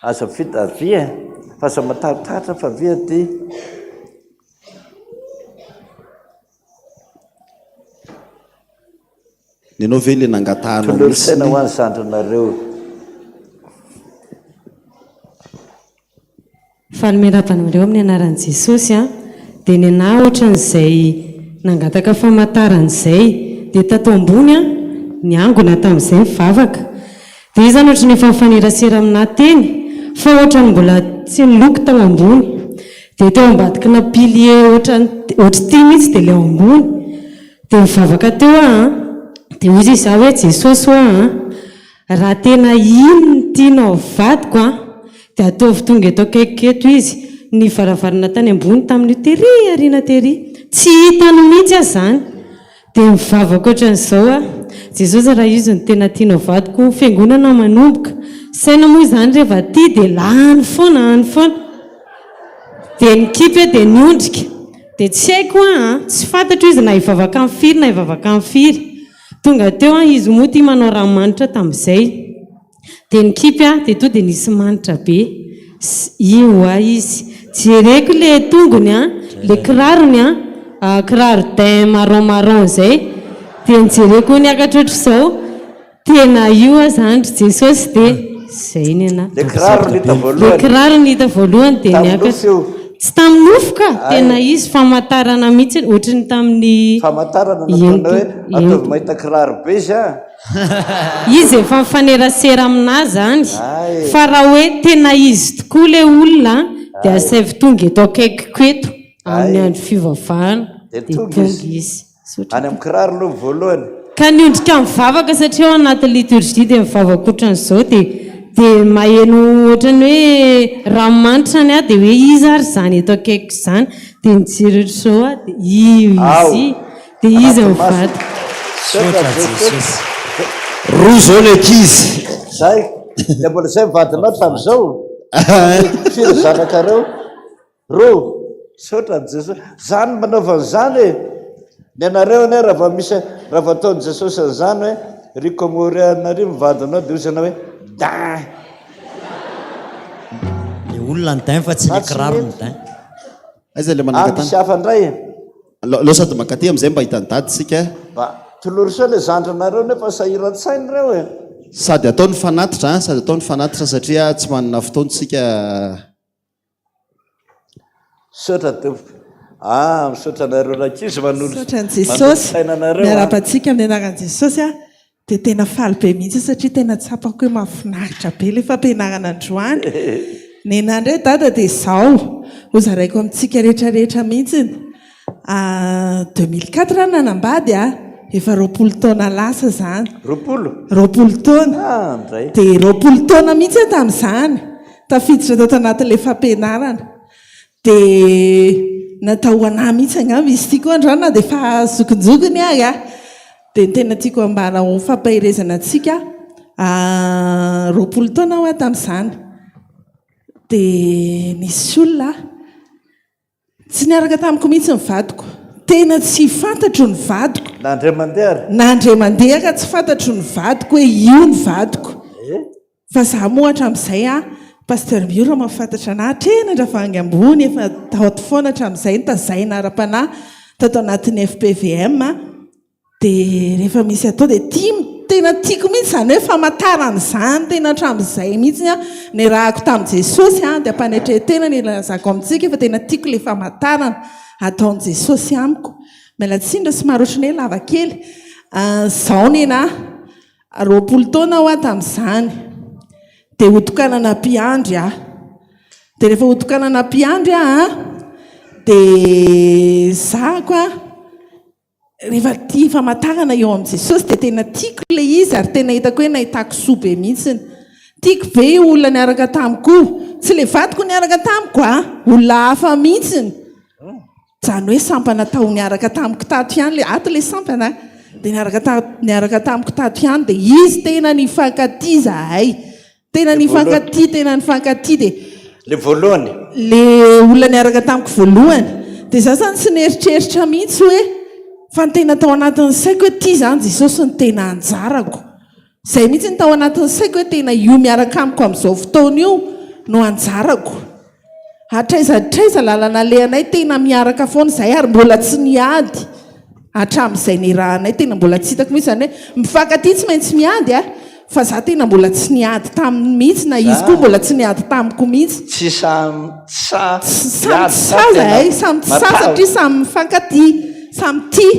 [SPEAKER 1] aza fita via fa sa matahotratra fa via ty
[SPEAKER 5] nenao ve le nangatahana
[SPEAKER 1] tolorisaina ho any zandronareo
[SPEAKER 6] fanomeravanareo amin'ny anaran'i jesosy dia ny ana ohatran'izay nangataka famataran'izay dia tato ambony ny angona tamin'izay mivavaka dia izany ohatra ny efa mifanerasera amina teny fa ohatrany mbola tsy niloky tao ambony dia teo ambadika na pilie ohatra tia mihitsy dia leo ambony dia mivavaka teo dia ozy izy hoe jesosy raha tena ino ny tianao vadiko dia ataovy tonga eto akaikiketo izy ny varavarana tany ambony tamin'io tery ariana tery tsy hitany mihitsy zany dia mivavaka ohatran'izao jesosy raha izy ny tena tianao vadiko fiangonana manomboka saina moa izany rehefa tia dia lany foana dia nikipy dia niondrika dia tsy haiko tsy fantatro izy na hivavaka amin'ny firy na hivavaka amin'ny firy tonga teo izy moa tia manao raha manitra tamin'izay dia nikipy dia to dia nisy manitra be io a izy jereko le tongony a le kirarony a kiraro din marron zay dia nijereko ny akatra oatra izao tena io a zany ry jesosy dia zay ny ana
[SPEAKER 1] le kiraro ny hita
[SPEAKER 6] le
[SPEAKER 1] voalohany
[SPEAKER 6] kiraro ny hita voalohany dia niakatra tsy tamin'ny nofoka tena izy famantarana mihitsy ohatry ny tamin'ny
[SPEAKER 1] famantarana nataona hoe ataovy mahita kiraro be za
[SPEAKER 6] izy efa mifanerasera aminazy zany fa raha hoe tena izy tokoa le olona dia asavy tonga eto akaikiko eto amin'ny andro fivavahana dia tonga izy
[SPEAKER 1] any amin'ny kiraro aloha voalohany
[SPEAKER 6] ka niondrika mivavaka satria ao anaty liturgie dia mivavaka ohatran'izao dia maheno ohatrany hoe ranomanitra ny a dia hoe izy ary zany eto akaikiko zany dia nijery ohatr'izao a dia izy dia izy mivady
[SPEAKER 5] roa zao le kizy
[SPEAKER 1] zay dia mbola zay mivadinao hatramin'izao firy zanakareo ro saotrany jesosy zany manaovan'izany e ny anareo ny raha va ataony jesosy an'izany hoe rikomoreanareo mivadinao dia ozana hoe da
[SPEAKER 2] le olona ny dain fa tsy le kiraro ny dain
[SPEAKER 5] aiza le
[SPEAKER 1] andy
[SPEAKER 5] manangatany
[SPEAKER 1] sy hafandray
[SPEAKER 5] lo sady makaty am'izay mba hitany dady sika
[SPEAKER 1] mba toloro so le zandranareo nefa sahiran-tsainy reo e
[SPEAKER 5] sady ataony fanatitra sady ataony fanatitra satria tsy manana fotoantsika
[SPEAKER 1] misaotra tompo misaotra nareo rakizy
[SPEAKER 7] misaotran' jesosy miarapantsika amin'ny anaran'i jesosy a dia tena faly be mihitsy satria tena tsapako hoe mahafinaritra be le fampianarana androany ny nandray dada dia izao hozaraiko amintsika rehetrarehetra mihitsiny 2004 nanambady a efa 20 taona lasa zany 20 taona dia 20 taona mihitsy a tamin'izany tafiditra tao tanatin'ilay fampianarana dia natao anahy mihitsy angamba izy tiako androana dia efa zokonjokony ahy a dia ny tena tiako ambana ho fampahirezana antsika 20 taona ho a tamin'izany dia nisy olona tsy niaraka tamiko mihitsy ny vadiko tena tsy fantatro ny vadiko nandre mandeha ka tsy fantatro ny vadiko hoe io ny vadiko fa za mohatra amin'izay a paster miora mahafantatra anahy trena ndravangy ambony efa taoto foana hatramin'izay ntazay nara-panahy tatao anatin'ny FPVM dia rehefa misy atao dia tena tiako mihitsy zany hoe famantarana izany tena hatramin'izay mihitsy a ny rahako tamin'i jesosy a dia ampanetrehtena ny lazako amintsika efa tena tiako le famantarana ataon'i jesosy amiko mialatsindra sy maro ohatry ny hoe lavakely zao nena 20 taona ho a tamin'izany dia hotokanana mpiandry a dia rehefa hotokanana mpiandry a dia zako a rehefa tia famantarana eo amin'i jesosy dia tena tiako le izy ary tena hitako hoe nahitako soa be mihitsiny tiako be olona niaraka tamiko tsy le vadiko niaraka tamiko a olona hafa mihitsiny zany hoe sampana tao niaraka tamiko tato ihany le ato le sampana dia niaraka tamiko tato ihany dia izy tena nifankatia zahay tena nifankatia dia
[SPEAKER 1] le voalohany
[SPEAKER 7] le olona niaraka tamiko voalohany dia za zany sy nieritreritra mihitsy hoe fa ny tena tao anatin'ny saiko hoe tia zany jesosy ny tena anjarako izay mihitsy ny tao anatin'ny saiko hoe tena io miaraka amiko amin'izao fotoana io no anjarako hatraiza lalana lehanay tena miaraka foana izay ary mbola tsy niady hatramin'izay nirahanay tena mbola tsy hitako mihitsy zany hoe mifankatia tsy maintsy miady a fa za tena mbola tsy niady taminy mihitsy na izy koa mbola tsy niady tamiko mihitsy
[SPEAKER 1] tsy
[SPEAKER 7] zahay samy tsa satria samy mifankatia samy tia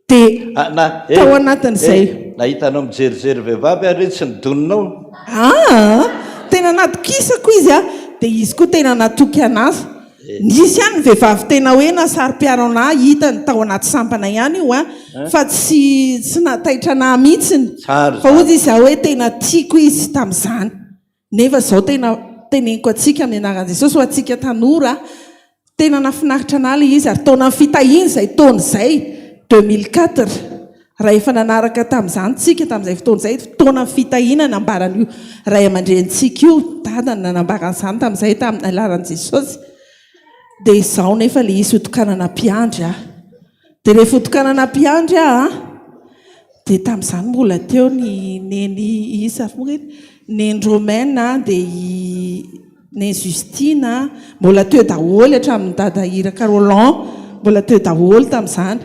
[SPEAKER 7] dia tao anatin'izay
[SPEAKER 1] nahitanao mijerijery vehivavy ary tsy nidoninao
[SPEAKER 7] tena natokisako izy a dia izy koa tena natoky anazy nisy ihany ny vehivavy tena hoe nasary-piaro anahy hitany tao anaty sampana ihany io a fa tsy nataitra anahy mihitsiny fa ozy izy hoe tena tiako izy tamin'izany nefa izao tena teneniko atsika amin'ny anaran'i jesosy ho atsika tanora tena nafinaritra anahy le izy ary taona ny fitahiny izay taona izay 2004 raha efa nanaraka tamin'izany tsika tamin'izay fotoana izay taona ny fitahina nambaran'io ray aman-drentsika io dadany nanambaran'izany tamin'izay tamin'ny alaran'i jesosy dia izao nefa le izy hotokanana mpiandry a dia rehefa hotokanana mpiandry a dia tamin'izany mbola teo ny neny isa neny romaine dia ny Justina mbola teo daholo hatramin'ny dada Iraka Roland mbola teo daholo tamin'izany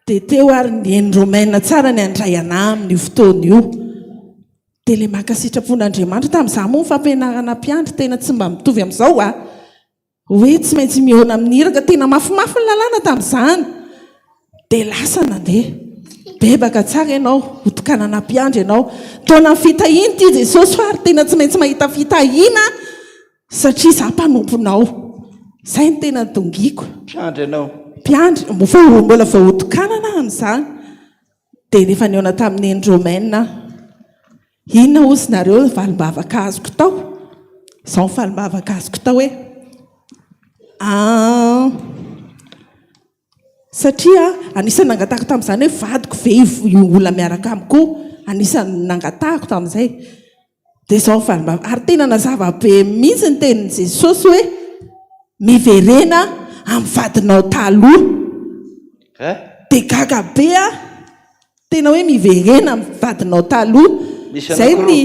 [SPEAKER 7] dia teo ary ny Romaine tsara ny andray ana amin'ny fotoana io dia le maka sitrapon'Andriamanitra tamin'izany moa fampianarana mpiandry tena tsy mba mitovy amin'izao hoe tsy maintsy mihaona amin'ny Iraka tena mafimafy ny lalàna tamin'izany dia lasa nandeha bebaka tsara ianao hotokanana mpiandry ianao taona fitahiny ty Jesosy fa ary tena tsy maintsy mahita fitahina satria za mpanomponao zay ny tena tongiko
[SPEAKER 1] mpiandry ianao
[SPEAKER 7] mpiandry mbola vao hotokanana amin'izany dia rehefa niona tamin'ny Eny Romaine inona ozy nareo valim-bavaka azoko tao izao ny valim-bavaka azoko tao hoe satria anisany nangatahako tamin'izany hoe vadiko ve io olona miaraka amiko anisany nangatahako tamin'izay dia izao ny valim-bavaka ary tena nazava be mihitsy ny tenin'i Jesosy hoe miverena amin'ny vadinao taloha dia gaga be tena hoe miverena amin'ny vadinao taloha zay ny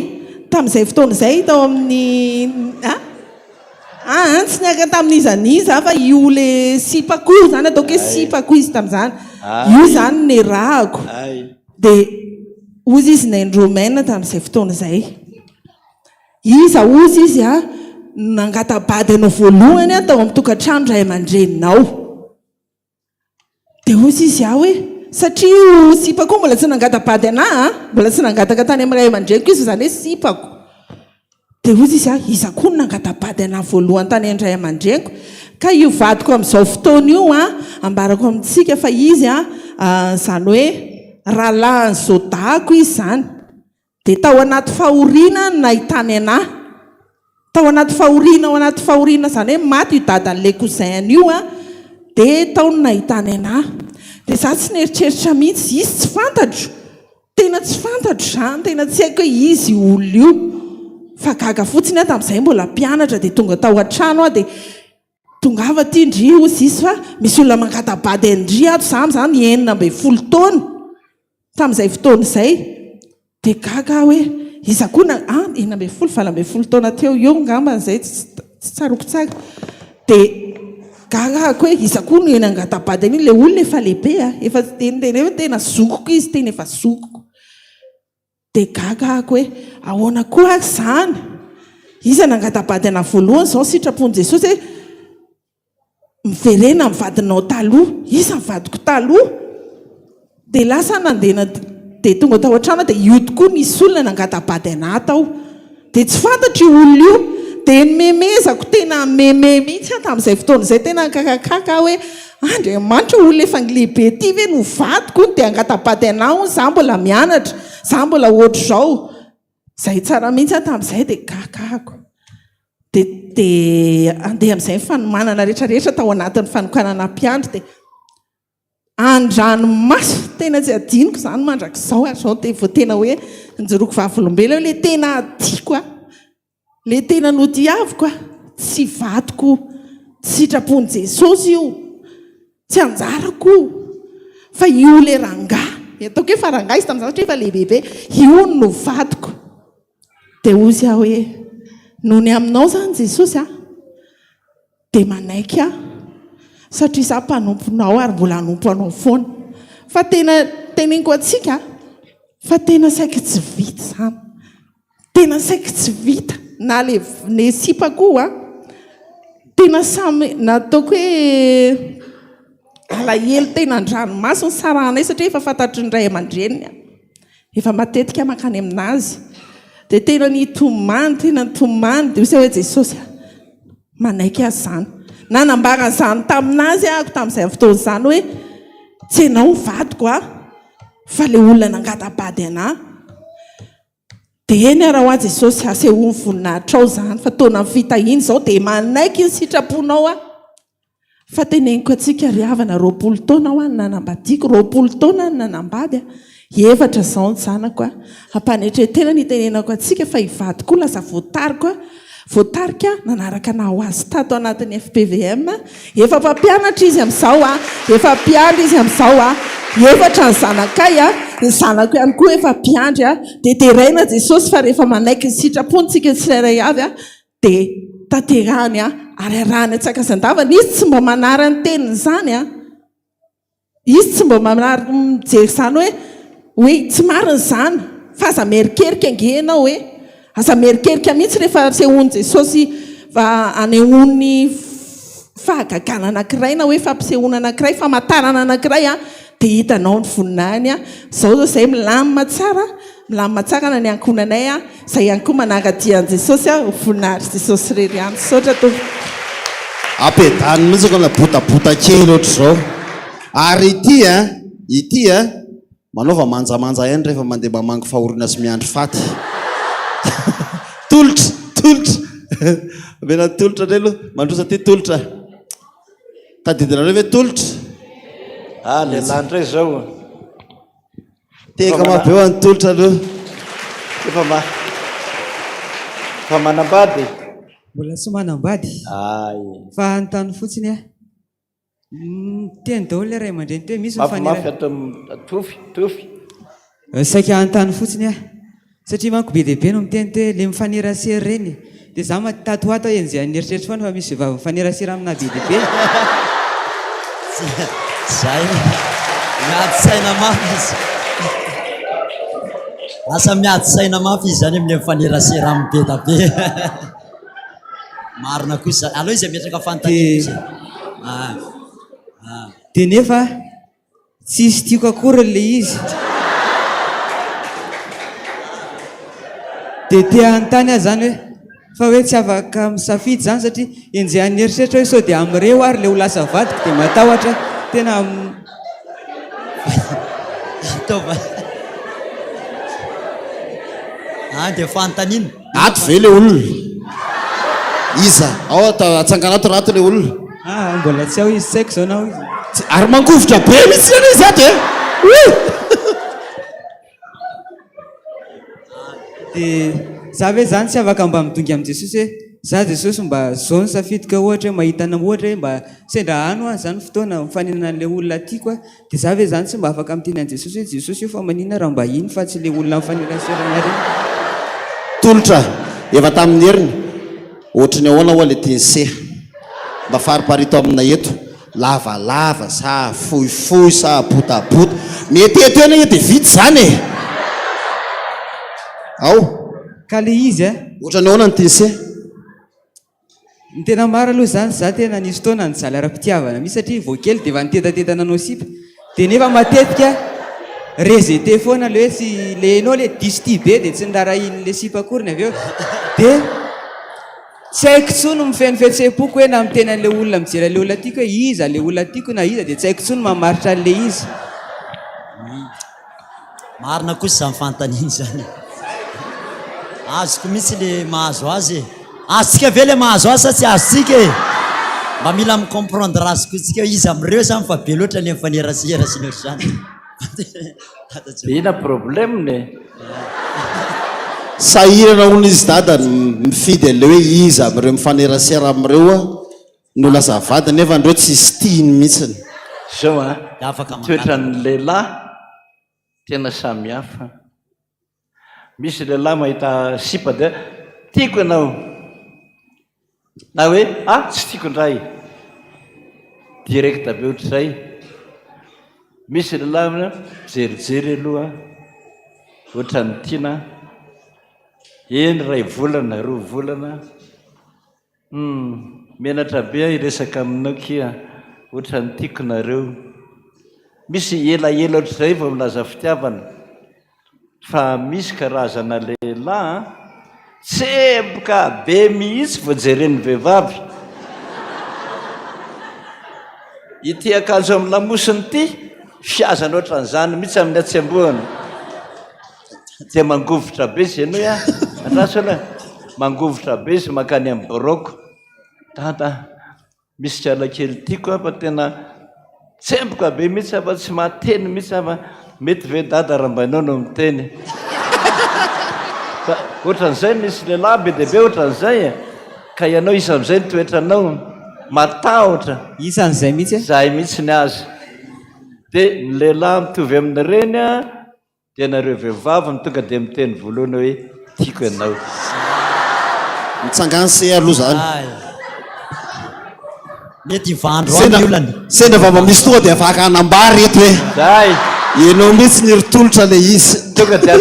[SPEAKER 7] tamin'izay fotoana izay tao amin'ny tsy niaka tamin'izaniza fa io le sipako zany ataoko hoe sipako izy tamin'izany io zany ny rahako dia ozy izy ny Romaine tamin'izay fotoana izay iza ozy izy nangatabady anao voalohany tao amin'ny tokantrano ray aman-dreninao dia ozy izy hoe satria sipako mbola tsy nangatabady ana mbola tsy nangataka tany amin'ny ray aman-dreniko izy zany hoe sipako dia ozy izy iza koa no nangatabady ana voalohany tany andray aman-dreniko ka io vadiko amin'izao fotoana io ambarako amintsika fa izy zany hoe rahalahin'ny zodako izy zany dia tao anaty fahoriana nahitany anahy tao anaty fahoriana zany hoe maty io dadan'le cousin io dia tao no nahitany anahy dia za tsy nieritreritra mihitsy izy tsy fantatro tena tsy fantatro zany tena tsy haiko hoe izy olona io fa gaga fotsiny tamin'izay mbola mpianatra dia tonga tao an-trano dia tongava ty ndry ozy izy fa misy olona mangatabady andry ato zany 9 taona tamin'izay fotoana izay dia gaga hoe iza koa 9 taona teo eo ngambana izay tsy tsaroko tsara dia gagako hoe iza koa no nangatabady an'iny le olona efa lehibe efa tena tena zokoko izy tena efa zokoko dia gagako hoe ahoana koa zany iza nangatabady ana voalohany izao sitrapon'i Jesosy hoe miverena amin'ny vadinao taloha iza mivadiko taloha dia lasa nandena dia tonga tao an-trano dia io tokoa misy olona nangatabady ana tao dia tsy fantatro io olona io dia memezako tena meme mihitsy tamin'izay fotoana izay tena kakakaka hoe Andriamanitra olona efa lehibe ty ve no vadiko dia angatabady ana za mbola mianatra za mbola ohatr' izao zay tsara mihitsy tamin'izay dia kakako dia andeha amin'izay fanomanana rehetrarehetra tao anatin'ny fanokanana mpiandry dia andranomasy tena tsy adiniko zany mandrak'izao ary zao dia vao tena hoe njoroko vavolombelona le tena adiko le tena nodiaviko tsy vadiko sitrapon'i Jesosy io tsy anjarako fa io le rangahy ataoko hoe fa rangahy izy tamin'izany satria efa lehibehibe io no vadiko dia ozy hoe nohony aminao zany Jesosy dia manaiky satria za mpanomponao ary mbola hanompo anao foana fa tena teneniko atsika fa tena saika tsy vita zany tena saika tsy vita na le sipako tena samy nataoko hoe alahelo tena andranomasiny saranay satria efa fantatry ny ray aman-dreniny efa matetika makany aminazy dia tena nitomany dia osy hoe Jesosy manaiky azy zany nanambara zany taminazy ako tamin'izay fotoana zany hoe tsy enao vadiko fa le olona nangatabady ana dia eny raha hoa Jesosy asehoany voninahitra ao zany fa taona ny fitahiny izao dia manaiky ny sitraponao fa teneniko atsika ry havana 20 taona ho any nanambadiako 20 taona ny nanambady 7 zao ny zanako ampanetretena nitenenako atsika fa hivadiko lasa voatarika nanaraka na ho azy tato anatin'ny FPVM efa mpampianatra izy amin'izao efa mpiandry izy amin'izao 7 ny zanakay ny zanako ihany koa efa mpiandry dia teraina Jesosy fa rehefa manaiky ny sitrapontsika tsirairay avy dia tanterahany ary arahany atsakazandavana izy tsy mba manarany teniny zany izy tsy mba manary mijery zany hoe tsy mariny zany fa aza merikerika angenao hoe aza merikerika mihitsy rehefa sehony Jesosy anehoany fahagagana anankiray na hoe fampisehoana anankiray famantarana anankiray dia hitanao ny voninahiny zao zay milamina tsara na ny ankonanay zay ihany koa manaradian'i Jesosy voninahary Jesosy rery ihany saotra to
[SPEAKER 5] ampedany mihitsy ko na botabota kely ohatr' zao ary ity manaova manjamanja ihany rehefa mandeha mamangy fahorina sy miandry faty tolotra mena tolotra ndray aloha mandrosa ty tolotra tadidina reo ve tolotra
[SPEAKER 1] lehilahy ndray zao
[SPEAKER 5] teka mabeo any tolotra aloha
[SPEAKER 1] fa manambady
[SPEAKER 8] mbola tsy manambady fa anontany fotsiny teny daholo le ray aman-dreny teo misy
[SPEAKER 1] mafy atao tofy
[SPEAKER 8] saika anontany fotsiny satria manko be dehibe no miteny te le mifanerasery reny dia za matato ato en'izay aneritreritry foana fa misy vavy mifanerasery amina be dehibe
[SPEAKER 2] zay miady saina mafy izy lasa miady saina mafy izy zany amile mifanerasera amin'ny be da be marina kosa aloha izy ametraka fantany
[SPEAKER 8] dia nefa tsisy tiako akory le izy dia tea anontany azy zany hoe fa hoe tsy afaka misafidy zany satria enjay aneritreitra hoe sao dia amin'ireo ary le ho lasa vadiko dia matahotra tena
[SPEAKER 2] dia fantanina
[SPEAKER 5] ato ve le olona iza ao atsanganato rato le olona
[SPEAKER 8] mbola tsy ao izy tsaiko zao nao izy
[SPEAKER 5] ary mangovotra be misy zany izy ato
[SPEAKER 8] dia za ve zany tsy afaka mba midongy amin'i Jesosy hoe za Jesosy mba zao ny safidika ohatra hoe mahitana ohatra hoe mba sendra ano zany fotoana mifaninana an'ilay olona tiako dia za ve zany tsy mba afaka miteny an'i Jesosy hoe Jesosy io fa maninona raha mba iny fa tsy le olona mifaneraserana reny
[SPEAKER 5] tolotra efa tamin'ny heriny ohatrany ahoana hoa le tenseha mba fariparito amina eto lavalava sa fohifohy sa botabota mety eto ena dia vity zany ao
[SPEAKER 8] ka le izy
[SPEAKER 5] ohatrany ahoana ny tenseha
[SPEAKER 8] ny tena maro aloha zany za tena nisy fotoana nijaly ara-pitiavana misy satria voakely dia efa nitetatetana anao sipa dia nefa matetika rezete foana le hoe sy le enao le disty be dia tsy nirara inyle sipa akoriny avy eo dia tsy haiko tsony mifeny fihetseham-poko hoe na miteny an'le olona mijery le olona tiako hoe iza le olona tiako na iza dia tsy haiko tsony mamaritra an'le izy
[SPEAKER 2] marina kosa za mifantaniny zany azoko mihitsy le mahazo azy azontsika ve le mahazo azy sa tsy azontsika mba mila micomprendre azoko tsika izy am'ireo zany fa be loatra le mifanerasera sy loatra zany
[SPEAKER 1] ina problemne
[SPEAKER 5] sahirana olona izy dada mifidy an'le hoe iza am'ireo mifanerasera am'ireo no lasa vady nefa andreo tsisy tiany mihitsiny
[SPEAKER 1] zao toetrany lehilahy tena samy hafa misy lehilahy mahita sipa dia tiako ianao na hoe tsy tiako indray direct be ohatr'izay misy lehilahy jerijery aloha ohatrany tiana eny ray volana roa volana menatra be iresaka aminao kia ohatrany tiako nareo misy elaela ohatr'izay vao milaza fitiavana fa misy karazana lehilahy tsemboka be mihitsy voajereny vehivavy ity akanjo amin'ny lamosiny ity fiazana ohatran'izany mihitsy amin'ny atsemboana dia mangovotra be izy ianao atraso aloha mangovotra be izy makany amin'ny boroko dada misy kialakely tiako fa tena tsemboka be mihitsy fa tsy mahateny mihitsy fa mety ve dada raha mba ianao no miteny fa ohatran'izay misy lehilahy be dia be ohatran'izay ka ianao isa amin'izay ny toetranao matahotra
[SPEAKER 8] isan'izay mihitsy
[SPEAKER 1] zahay mihitsy ny azy dia ny lehilahy mitovy amin'ny reny dia nareo vehivavy ny tonga dia miteny voalohany hoe tiako ianao
[SPEAKER 5] mitsangany se aloha zany
[SPEAKER 2] mety ivandro any olany
[SPEAKER 5] sendra va misy tonga dia afaka hanambary eto hoe
[SPEAKER 1] zay
[SPEAKER 5] ianao mihitsy nyritolotra le izy
[SPEAKER 1] tonga dia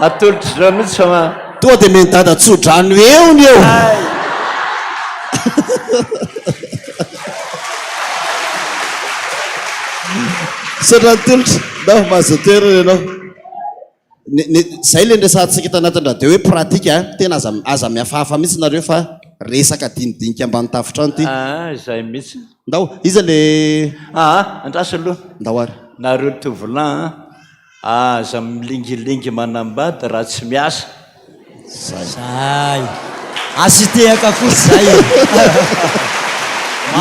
[SPEAKER 1] atolotra zao mihitsy fa
[SPEAKER 5] tonga dia meny dada tsodrano eony eo sendra nitolotra nao mazotoerana ianao zay le ndresantsika tanatinra dia hoe pratika tena aza miafahafa mihitsy nareo fa resaka dinidinika ambany tafitrano ty
[SPEAKER 1] zay mihitsy
[SPEAKER 5] ndao iza le
[SPEAKER 1] andrasa aloha
[SPEAKER 5] ndao ary
[SPEAKER 1] nareo tovilan aza milingilingy manambady raha tsy miasa
[SPEAKER 2] zay asitehaka kosa zay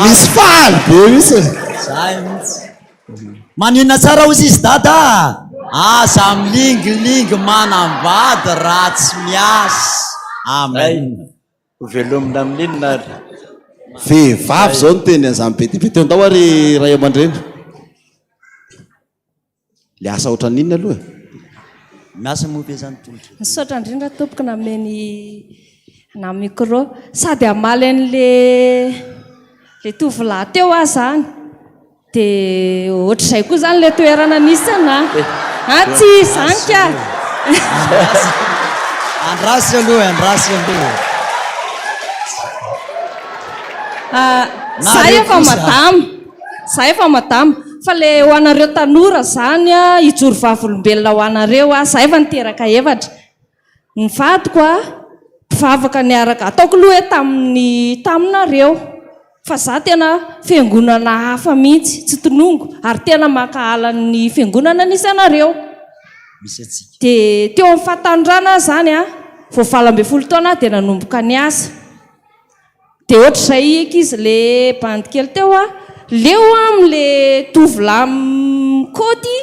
[SPEAKER 5] misy faly be misy
[SPEAKER 2] zay mihitsy manina tsara ozy izy dada aza milingilingy manambady raha tsy miasa amen
[SPEAKER 1] velomina amin'inona ary
[SPEAKER 5] vehivavy zao no teny an'izany be dibe teo ndao ary ray aman-dreny le asa oatra ninona aloha
[SPEAKER 2] miasa mobe zany tolotra
[SPEAKER 9] misaotra indrindra tompoko nameny na micro sady amaly an'le tovolahy teo aho zany dia ohatr'izay koa zany le toerana nisy ana tsy izany ka
[SPEAKER 2] andrasy aloha andrasy aloha
[SPEAKER 9] za efa madamo fa le ho anareo tanora zany a ijoro vavolombelona ho anareo a za efa niteraka hevatra ny vadiko a mpivavaka niaraka ataoko loha hoe taminareo fa za tena fiangonana hafa mihitsy tsy tonongo ary tena makahala ny fiangonana nisy anareo dia teo amin'ny fahatandrana zany a vao 12 taona dia nanomboka ny asa dia ohatr'izay ekizy le bandikely teo a leo am'le tovolahy kôty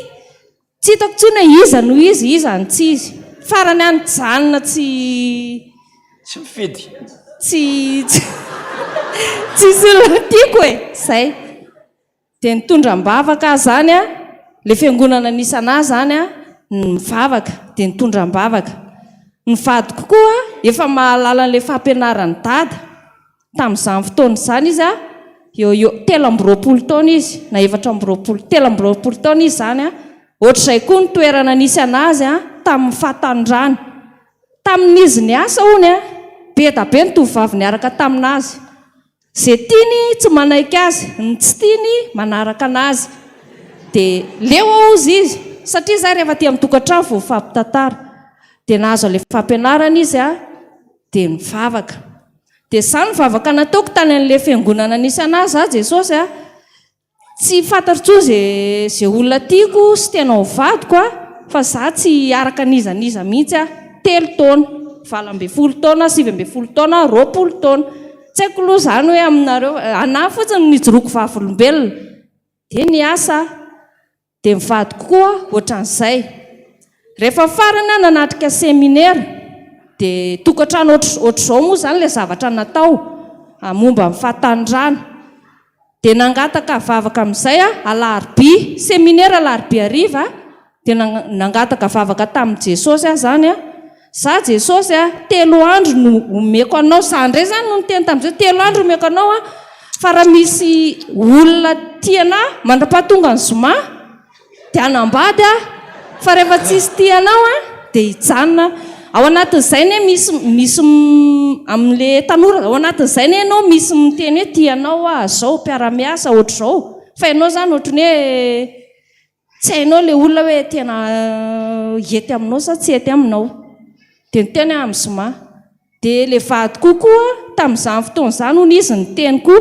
[SPEAKER 9] tsy hitako tsona iza no iza ny tsy izy farany any janona tsy
[SPEAKER 1] mifidy
[SPEAKER 9] tsy solona tiako e zay dia nitondram-bavaka zany a le fiangonana nisy anahy zany a mivavaka dia nitondram-bavaka ny vadiko koa efa mahalala n'le fampianarany dada tamin'izany fotoana izany izy a eo 13 taona izy na 13 taona izy zany a ohatr'izay koa ny toerana nisy anazy a tamin'ny fahatandrana tamin'izy ny asa hony a be da be ny tovovavy niaraka taminazy zay tiany tsy manaiky azy ny tsy tiany manaraka anazy dia leo aozy izy satria za rehefa ty amin'ny tokantrano vao fampitantara dia nahazo le fampianarana izy a dia mivavaka dia zany mivavaka nataoko tany an'le fiangonana nisy anazy za jesosy a tsy fantatro zay olona tiako sy tena ho vadiko a fa za tsy araka nizaniza mihitsy a 3 taona 12 taona 17 taona 20 taona tsy haiko loha zany hoe aminareo anahy fotsiny nijoroako vavolombelona dia ny asa dia mivadiko koa ohatran'izay rehefa farany a nanatrika seminaire dia tokantrano ohatr'izao moa zany le zavatra natao momba amin'ny fahatandrana dia nangataka vavaka amin'izay a alarobia seminaire alarobia ariva dia nangataka vavaka tamin'i jesosy a zany a za jesosy a 3 andro no omeko anao za ndray zany no niteny tamin'izay 3 andro omeko anao a fa raha misy olona tiana mandra-pahatonga ny zoma dia anambady a fa rehefa tsisy tianao a dia hijanona ao anatin'izay ne misy amin'le tanora ao anatin'izay ne ianao misy miteny hoe tianao a zao mpiara-miasa ohatr'izao fa ianao zany ohatrany hoe tsy hainao le olona hoe tena hety aminao sa tsy hety aminao dia niteny amin'ny zoma dia le vadiko koa tamin'izany fotoana izany hono izy nitenyko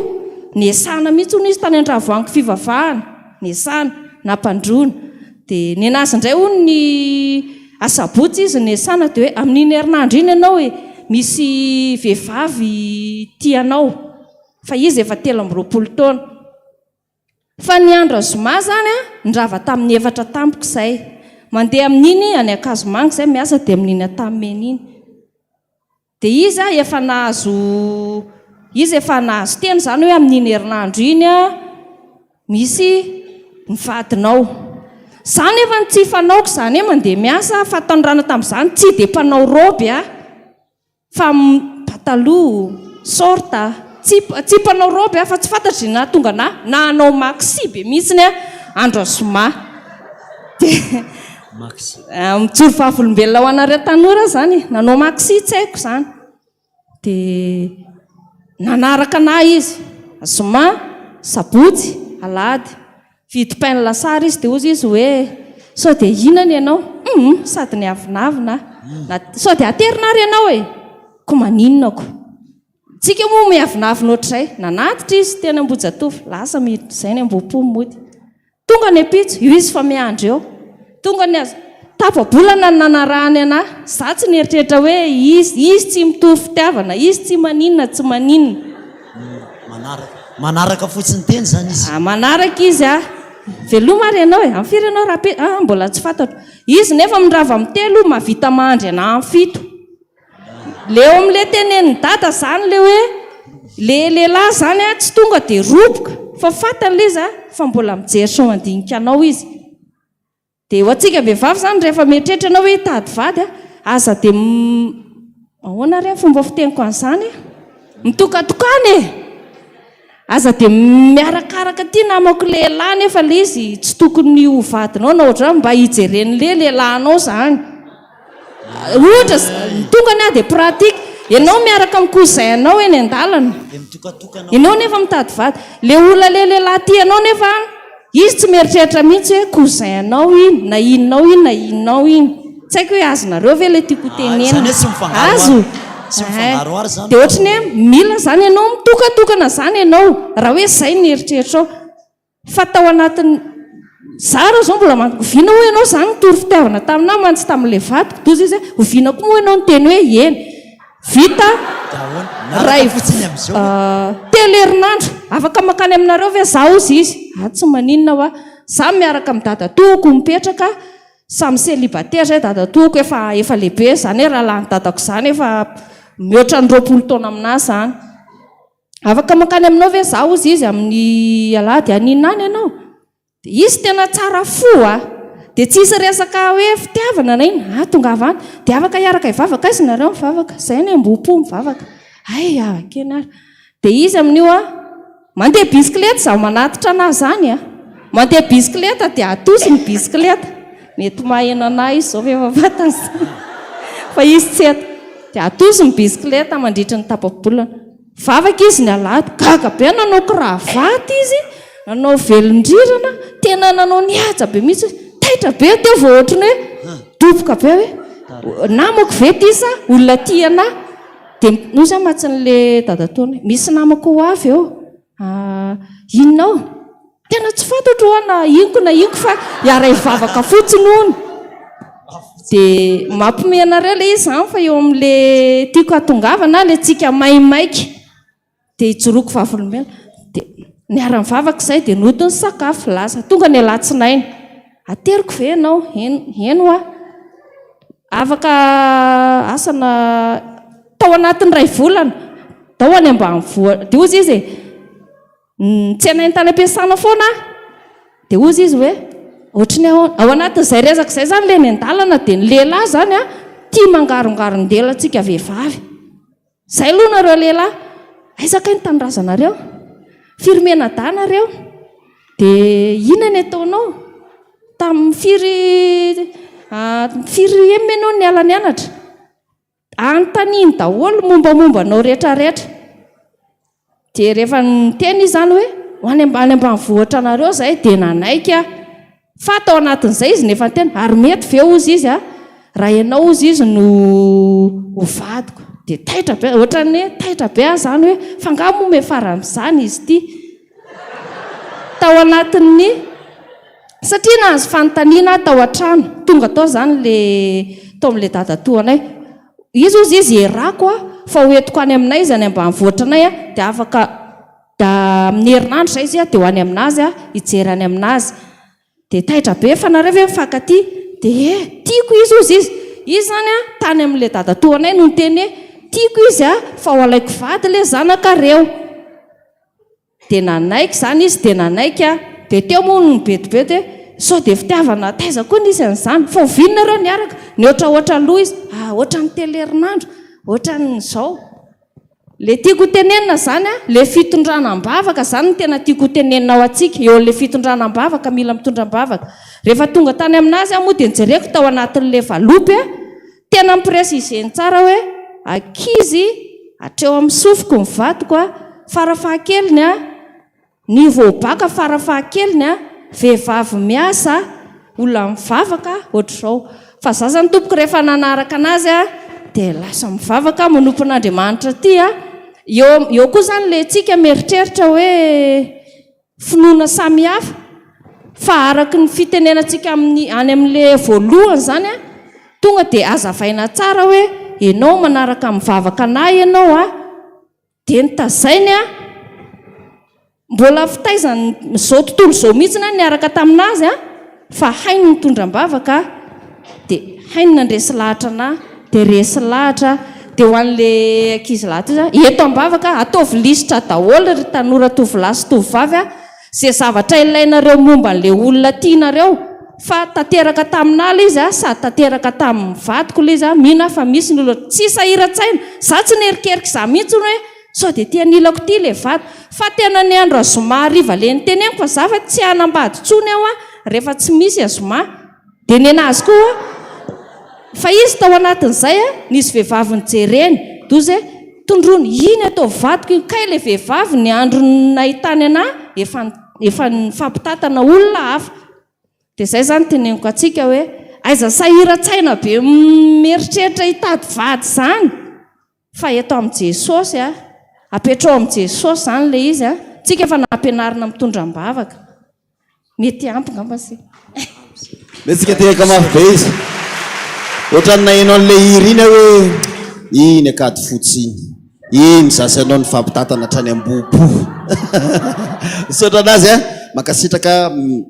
[SPEAKER 9] niasana mihitsy hono izy tany an-dravoango fivavahana niasana nampandrona dia nenazy indray hono ny asabotsy izy niasana dia hoe amin'iny herinandro iny ianao hoe misy vehivavy tianao fa izy efa 13 taona fa ny andro zoma zany a ndrava tamin'ny efatra tampoko izay mandeha amin'iny any Akazomangy izay miasa dia amin'iny atamimena iny dia izy efa nahazo teny zany hoe amin'iny herinandro iny a misy mivadinao zany efa tsy fanaoko zany mandeha miasa fa tandrana tamin'izany tsy dia mpanao roby a fa pataloha sorta tsy panao roby fa tsy fantatry na tonga na anao maxi be mihitsiny andro asoma mitsoro fahafolombelona ho anareo tanora zany nanao maxi tsy haiko zany dia nanaraka na izy asoma sabotsy alady vidim-painy lasary izy dia ozy izy hoe sao dia inany ianao sady ny avinavina sao dia aterinary ianao e ko maninonako tsika moa miavinavina ohatr'izay nanatitra izy teny Ambojatofy lasa zay ny Ambohipo mody tonga ny apitso io izy fa miandro eo tonga ny tapabolana ny nanarahany ana za tsy nieritreritra hoe izy tsy mitovy fitiavana izy tsy maninona tsy maninona
[SPEAKER 2] manaraka fotsiny teny zany izy
[SPEAKER 9] manaraka izy velomary ianao e amin'ny firy ianao raha mbola tsy fantatro izy nefa mindrava amin'ny telo mavita mahandry ana amin'ny fito le eo amin'le tenen'ny dada zany le hoe le lehilahy zany tsy tonga dia roboka fa fantany izy fa mbola mijery so mandinika anao izy dia ho antsika vehivavy zany rehefa mieritreritra anao hoe hitady vady aza dia ahoana re fomba fiteniko an'izany mitokatokany aza dia miarakaraka ty namako lehilahy nefa le izy tsy tokony ho vadinao na ohatra mba hijeren'le lehilahinao zany ohatra tonga ny dia pratika ianao miaraka mikozainao eny an-dalana ianao nefa mitady vady le olona le lehilahy ty ianao nefa izy tsy mieritreritra mihitsy hoe kozainao iny na inonao iny na inonao iny tsy haiko hoe azonareo ve le tiako tenena azo dia ohatrany hoe mila zany ianao mitokatokana zany ianao raha hoe zay ny eritreritrao fa tao anatiny zara zao mbola oviana ho ianao zany nitory fitiavana taminao mantsy tamin'le vadiko tozy izy oviana koa moa ianao ny teny hoe eny vita telo herinandro afaka makany aminareo ve za ozy izy tsy maninona hoa za miaraka amin'ny dadatoako mipetraka samy célibataire zay dadatoako efa lehibe zany hoe raha lany dadako zany efa mihoatra ny 20 taona aminazy zany afaka makany aminao ve za ozy izy amin'ny alady aninany ianao dia izy tena tsara fo dia tsisy resaka hoe fitiavana na iny tonga avany dia afaka hiaraka hivavaka izy nareo mivavaka zay ny Ambohipo mivavaka ay avakeny ary dia izy amin'io mandeha bisikileta za manatitra anazy zany mandeha bisikileta dia atosi ny bisikileta mety maheno anahy izy zao efa vatany fa izy tsy eto dia atosi ny bisikileta mandritra ny tapabolana vavaka izy ny alady gaga be nanao kravaty izy nanao velondrirana tena nanao nihaja be mihitsy taitra be teo vao ohatrany hoe doboka be hoe namako ve ty sa olona ty anahy dia nosy matsin'le dadataony misy namako ho avy eo inonao tena tsy fantatro ho na inko na inko fa hiara hivavaka fotsiny ony dia mampome anareo le izy zany fa eo amin'le tiako atongavana le tsika maimaika dia hijoroako vavolombelona dia niara mivavaka izay dia nodiny sakafo lasa tonga ny alatsinainy ateriko ve ianao eno afaka asana tao anatin'ny ray volana tao any ambanivohitra dia ozy izy tsy anainy tany ampiasana foana dia ozy izy hoe ohatrany ao anatin'izay resaka izay zany le ny an-dalana dia ny lehilahy zany tia mangarongarondela antsika vehivavy zay aloha nareo lehilahy aizaka ny tanorazanareo firomena danareo dia inany ataonao tamin'ny firy emenao ny ala ny anatra antaniny daholo mombamomba anao rehetrarehetra dia rehefa nyteny izy zany hoe hoany ambanivohitra anareo zay dia nanaika fa atao anatin'izay izy nefa nyteny ary mety ve ozy izy raha ianao ozy izy no hovadiko dia taitra be ohatrany taitra be zany hoe fangamoa faran'izany izy ty tao anatin'ny satria nahazo fanontaniana tao an-trano tonga tao zany le tao amin'le dadatoanay izy ozy izy erako fa hoentiko any aminay izy any ambanivohitra anay dia afaka da amin'ny herinandro zay izy dia ho any aminazy hijery any aminazy dia taitra be fa nareo ve mifankaty dia tiako izy ozy izy zany tany amin'le dadatoanay no nyteny tiako izy fa ho alaiko vady le zanakareo dia nanaiky zany izy dia nanaiky dia teo moa no betibety hoe sao dia fitiavana taiza koa nisy an'izany fa ovininareo niaraka ny ohatraohatra loha izy ohatran'ny telo herinandro ohatran'izao le tiako tenenina zany a le fitondranam-bavaka zany no tena tiako tenenina ao atsika eo le fitondranam-bavaka mila mitondram-bavaka rehefa tonga tany aminazy a moa dia nijereko tao anatin'le valopy a tena mipresizeny tsara hoe akizy hatreo amin'ny sofiko ny vadiko a farafahakeliny a ny voabaka farafahakeliny a vehivavy miasa olona mivavaka ohatr'izao fa za zany tompoko rehefa nanaraka anazy a dia lasa mivavaka manompon'Andriamanitra ty a eo koa zany le tsika mieritreritra hoe finoana samihafa fa araky ny fitenenantsika any amin'le voalohany zany a tonga dia azavaina tsara hoe ianao manaraka mivavaka anahy ianao a dia nitazainy a mbola fitaizany zao tontolo zao mihitsy na niaraka taminazy a fa hainy mitondram-bavaka dia hainy nandresy lahatra anahy dia resy lahatra dia ho an'le ankizy lahatra izy eto am-bavaka ataovy lisitra daholo ry tanora tovolahy sy tovovavy a zay zavatra ilainareo momba an'le olona tianareo fa tanteraka taminala izy a sady tanteraka tamin'ny vadiko ilay izy a mihina fa misy ny olona tsy sahira-tsaina za tsy nerikerika za mihitsy hoe sao dia tianilako ty le vady fa tena ny andro azoma hariva le ny teneniko fa za fa tsy hanambady tsony aho a rehefa tsy misy azoma dia ny anazy koa fa izy tao anatin'izay a nisy vehivavy nijereny dozy tondrony iny atao vadiko iny kay le vehivavy ny andro nahitany anahy efa nifampitatana olona hafa dia izay zany teneniko atsika hoe aiza sahira-tsaina be mieritreritra hitady vady zany fa eto amin'ny Jesosy a apetrao amin'ny Jesosy zany le izy a tsika efa nampianarina mitondram-bavaka mety ampy ngamba sy
[SPEAKER 5] metsika tehaka mafy be izy ohatrany nahainao an'le irina hoe iny akady fotsy iny zasy anao ny fampitatana hatrany ambobo misaotra anazy a makasitraka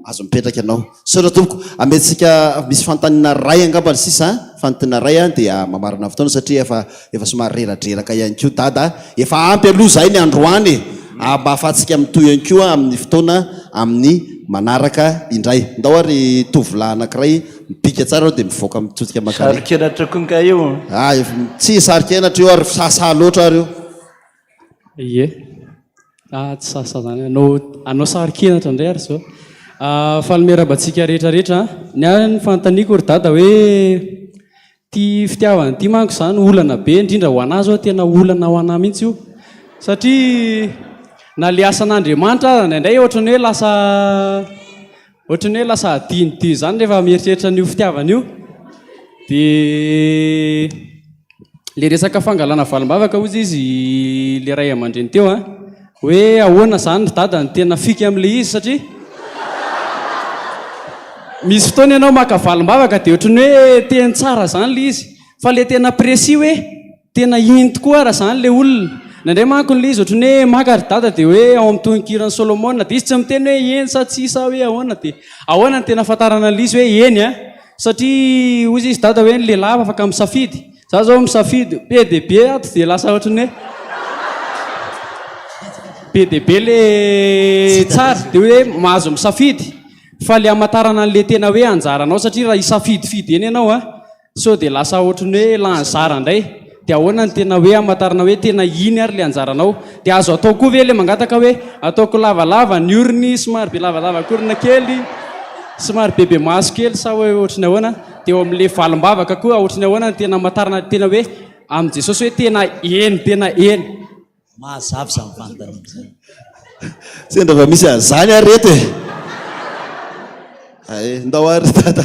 [SPEAKER 5] azo mipetraka ianao saotra tompoko ametsika misy fantanina ray angamba ny sisa fantanina ray a dia mamarina fotoana satria efa somary reradreraka ihany koa dada efa ampy aloha zay ny androany mba ahafahantsika mitoy ihany koa amin'ny fotoana amin'ny manaraka indray ndao ary tovolahy anankiray mipika tsara dia mivoaka mitsotsika
[SPEAKER 1] sarokenatra konga io
[SPEAKER 5] tsy sarokenatra io ary sasa loatra ary io
[SPEAKER 10] ie tsy sasa zany anao sarokenatra indray ary zao falomerabantsika rehetrarehetra ny any fantaniko ry dada hoe ty fitiavany ty manko zany olana be indrindra ho anazy ao tena olana ho anahy mihitsy io satria na le asan'Andriamanitra indray ohatrany hoe lasa adiny zany rehefa mieritreritra n'io fitiavana io dia le resaka fangalana valim-bavaka ozy izy le ray aman-dreny teo a hoe ahoana zany ry dada ny tena fiky amin'le izy satria misy fotoana ianao maka valim-bavaka dia ohatrany hoe teny tsara zany le izy fa le tena précis hoe tena iny tokoa ara zany le olona nandray manko ny le izy ohatrany hoe maka ry dada dia hoe ao amin'ny tononkirany Solomona dia izy tsy miteny hoe eny sa tsy sa hoe ahoana dia ahoana ny tena fatarana le izy hoe eny a satria ozy izy dada hoe ny lehilahy afaka misafidy za zao misafidy be dia be ato dia lasa ohatrany hoe be dia be le tsara dia hoe mahazo misafidy fa le amatarana n'le tena hoe anjaranao satria raha isafidifidy eny ianao a so dia lasa ohatrany hoe lanzara indray dia ahoana ny tena hoe amatarana hoe tena iny ary le anjaranao dia azo atao koa ve le mangataka hoe ataoko lavalava ny oriny somary be lavalava korona kely somary bebe maso kely sa hoe ohatrany ahoana dia eo amin'le valim-bavaka koa ohatrany ahoana ny tena amatarana tena hoe amin'i Jesosy hoe tena eny
[SPEAKER 2] mahazavy zany fantany
[SPEAKER 5] sendra fa misy azany ary reto ndao ary tata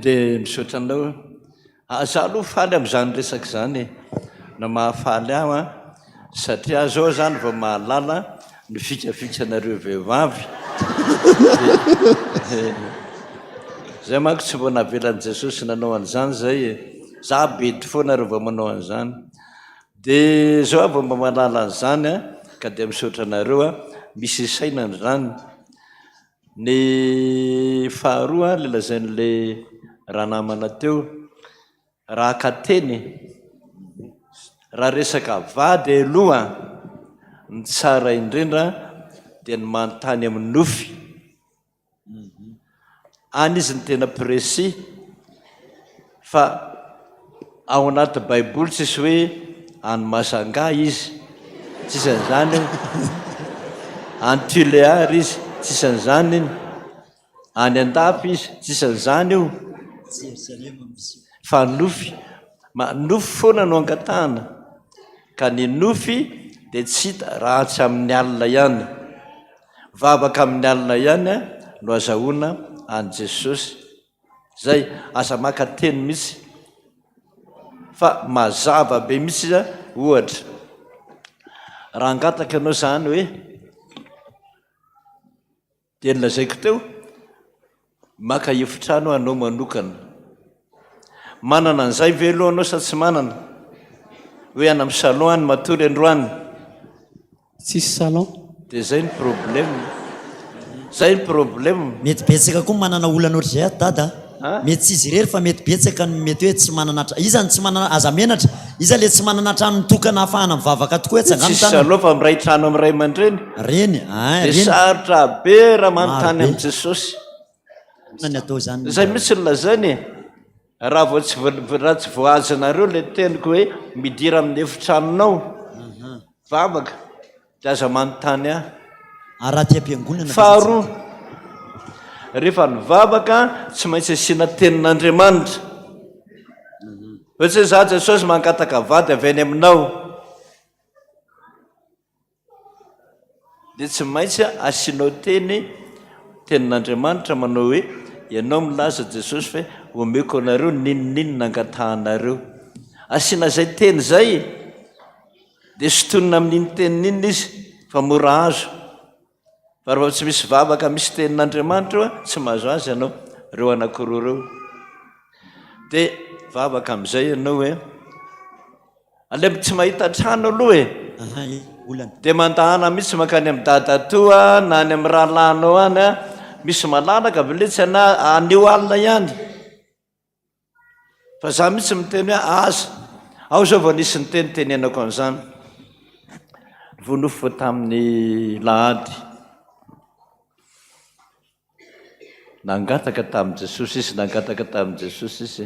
[SPEAKER 1] dia misaotra anao za aloha faly amin'izany resaka zany na mahafaly aho a satria zao zany vao mahalala ny fikafitsanareo vehivavy zay manko tsy mbo navelan'i Jesosy nanao an'izany zay za bedy foana reo vao manao an'izany dia zao vao mba mahalala an'izany a ka dia misaotra anareo a misy sainany zany ny faharoa le lazain'le raha namana teo raha kateny raha resaka vady aloha ny tsara indrindra dia ny manontany amin'ny nofy any izy ny tena précis fa ao anaty baiboly tsisy hoe any Masanga izy tsisan'izany io any Tuléar izy tsisan'izany iny any Andapy izy tsisan'izany io fa nofy nofy foana no angatahana ka ny nofy dia tsy hita raha tsy amin'ny alina ihany vavaka amin'ny alina ihany no azahoana any Jesosy zay asa maka teny mihitsy fa mazava be mihitsy izy ohatra raha angataka ianao zany hoe dia nilazaiko teo maka efitrano anao manokana manana an'izay ve aloha anao sa tsy manana hoe any amin'ny salon any matory androany
[SPEAKER 10] tsisy salon
[SPEAKER 1] dia zay ny problème zay ny problème
[SPEAKER 2] mety betsaka koa manana olana ohatr' zay dada mety tsy izy irery fa mety betsaka mety hoe tsy manana izany tsy manana aza menatra iza le tsy manana trano mitokana ahafahana mivavaka tokoa hoe tsangano
[SPEAKER 1] tsisy salon fa miray trano amin'ny ray aman-dreny
[SPEAKER 2] reny
[SPEAKER 1] dia sarotra be raha manontany amin'ny Jesosy
[SPEAKER 2] ny atao zany
[SPEAKER 1] zay mihitsy nylazany raha vao raha tsy voazanareo le teniko hoe midira amin'ny efitranonao vavaka dia aza manontany ahy
[SPEAKER 2] raha ty am-piangonana
[SPEAKER 1] faharoa rehefa nivavaka tsy maintsy asiana tenin'Andriamanitra ohatsy za Jesosy mangataka vady avy any aminao dia tsy maintsy asianao tenin'Andriamanitra manao hoe ianao milaza Jesosy fa omeko anareo ninonino nangatahanareo asiana zay teny zay dia sotonina amin'iny tenin'iny izy fa mora azo fa raha tsy misy vavaka misy tenin'Andriamanitra tsy mahazo azy ianao reo anankiroa reo dia vavaka amin'izay ianao hoe ale tsy mahita trano aloha dia mandahana mihitsy makany amin'ny dadatoa na any amin'ny rahalanao any misy malalaka veletsy ana aneo alina ihany fa za mihitsy miteny hoe aza ao zao vao nisy ny tenitenenako an'izany vonofo vo tamin'ny lahady nangataka tamin'i Jesosy izy nangataka tamin'i Jesosy izy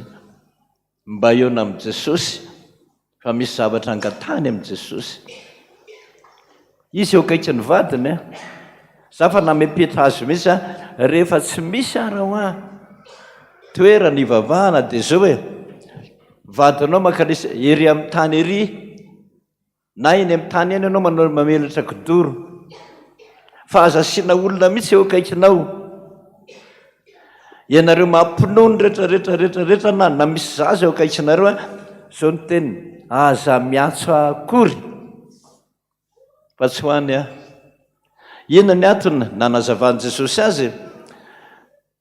[SPEAKER 1] mba eona amin'i Jesosy fa misy zavatra angatany amin'i Jesosy izy eo kaiky ny vadiny za fa namepetra azy mihitsy rehefa tsy misy ara ho ahy toerana ivavahana dia zao hoe vadinao makanisy ery amin'ny tany ery na eny amin'ny tany eny ianao manao mamelatra kodoro fa aza asiana olona mihitsy eo akaikinao ianareo mampinono rehetrarehetrarehetrarehetra na misy zaza eo akaikinareo zao ny teny aza miatso akory fa tsy hoany ina ny atony nanazavaan'i Jesosy azy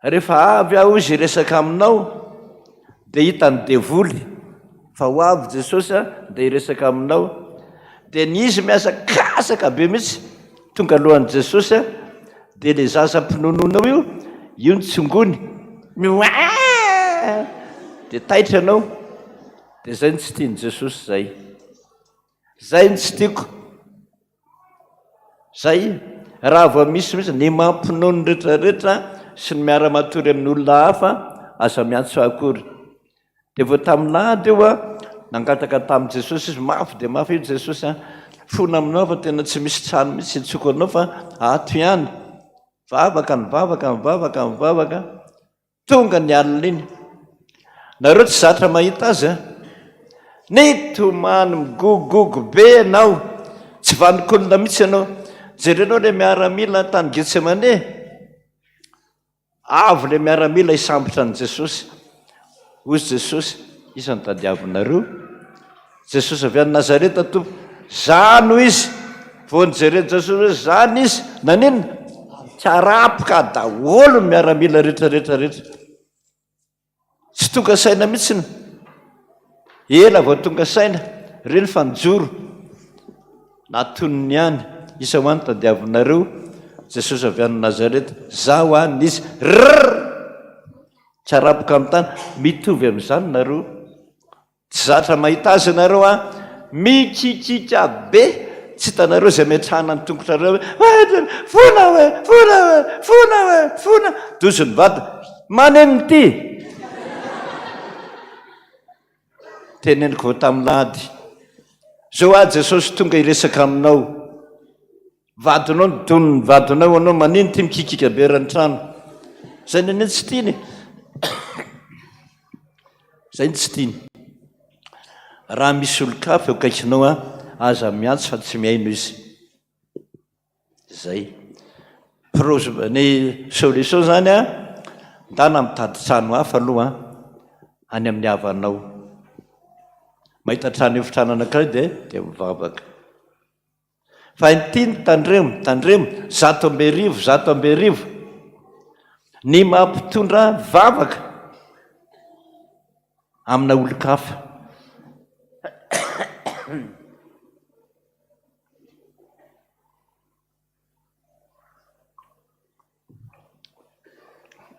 [SPEAKER 1] rehefa avy aho izy resaka aminao dia hitany devoly fa ho avy Jesosy dia hiresaka aminao dia ny izy miasa kasaka be mihitsy tonga alohan'i Jesosy dia le zaza mpinononao io ny tsongony dia taitra ianao dia zay ny tsy tiany Jesosy zay ny tsy tiako zay raha vao misy mihitsy ny mampinono rehetrarehetra sy ny miara-matory amin'ny olona hafa aza miantso akory dia vao tamin'ny lahady eo nangataka tamin'i Jesosy izy mafy dia mafy io Jesosy fona aminao fa tena tsy misy trano mihitsy itsoko anao fa ato ihany mivavaka mivavaka mivavaka mivavaka tonga ny alina iny nareo tsy zatra mahita azy nitomany migogogo be ianao tsy vanikolona mihitsy ianao jerenao le miaramila tany Getsemane avo le miaramila hisambotra any Jesosy ozy Jesosy isany tadiavinareo Jesosy avy any Nazareta tompo zano izy vao nijereny Jesosy hoe zany izy nanina tsy arapoka daholo miaramila rehetrarehetrarehetra tsy tonga saina mihitsiny ela vao tonga saina reny fa nijoro natonony ihany isa ho any tadiavinareo Jesosy avy any Nazareta za ho any izy tsy arapoka amin'ny tany mitovy amin'izany nareo tsy zatra mahita azy nareo mikikika be tsy hitanareo zay metrahana ny tongotrareo fona hoe fona hoe fona hoe fona dozo ny vady maneno ty teneniko vao tamin'ny lahady zao a jesosy tonga iresaka aminao vadinao ny donony vadinao anao manino ty mikikika be rany trano zay neny tsy tiany zay ny tsy tiany raha misy olo-kafa eo kaikinao a aza miantsy fa tsy miaino izy zay ny solution zany a ndana mitady trano hafa aloha any amin'ny havanao mahita trano efitrano anankiray dia mivavaka fa ity ny tandremo 100 ny mampitondra vavaka amina olo-kafa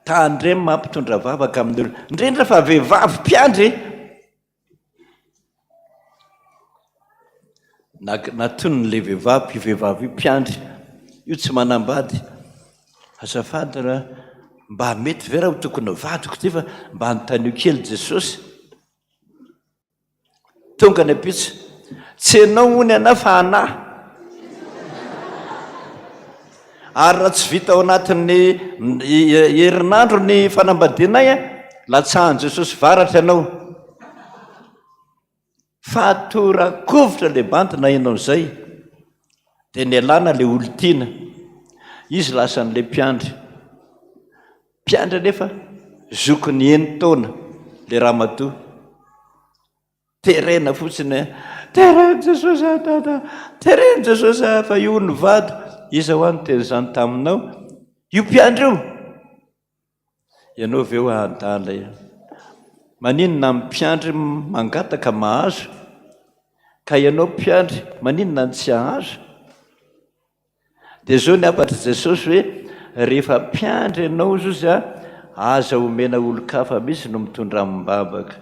[SPEAKER 1] tandremo mampitondra vavaka amin'ny olo indrindra fa vehivavy mpiandry natonon'le vehivavy mpiandry io tsy manambady azafady raha mba mety vera ho tokony vadiko ty fa mba nytanio kely jesosy tonga ny apitsy tsy anao ony ana fa anahy ary raha tsy vita ao anatin'ny herinandro ny fanambadianay latsahan jesosy varatra ianao fatorakovitra le bantina ianao zay dia ny alana le olo tiana izy lasan'le mpiandry nefa zokony 9 taona le raha matoa terena fotsiny tereny jesosy tata tereny jesosy fa io ny vady iza ho any teny zany taminao io mpiandry io ianao aveo adala maninona mpiandry mangataka mahazo ka ianao mpiandry maninona ny tsy ahazo dia zao ny apatra jesosy hoe rehefa mpiandry ianao zozy a aza homena olo-kafa misy no mitondra mimbabaka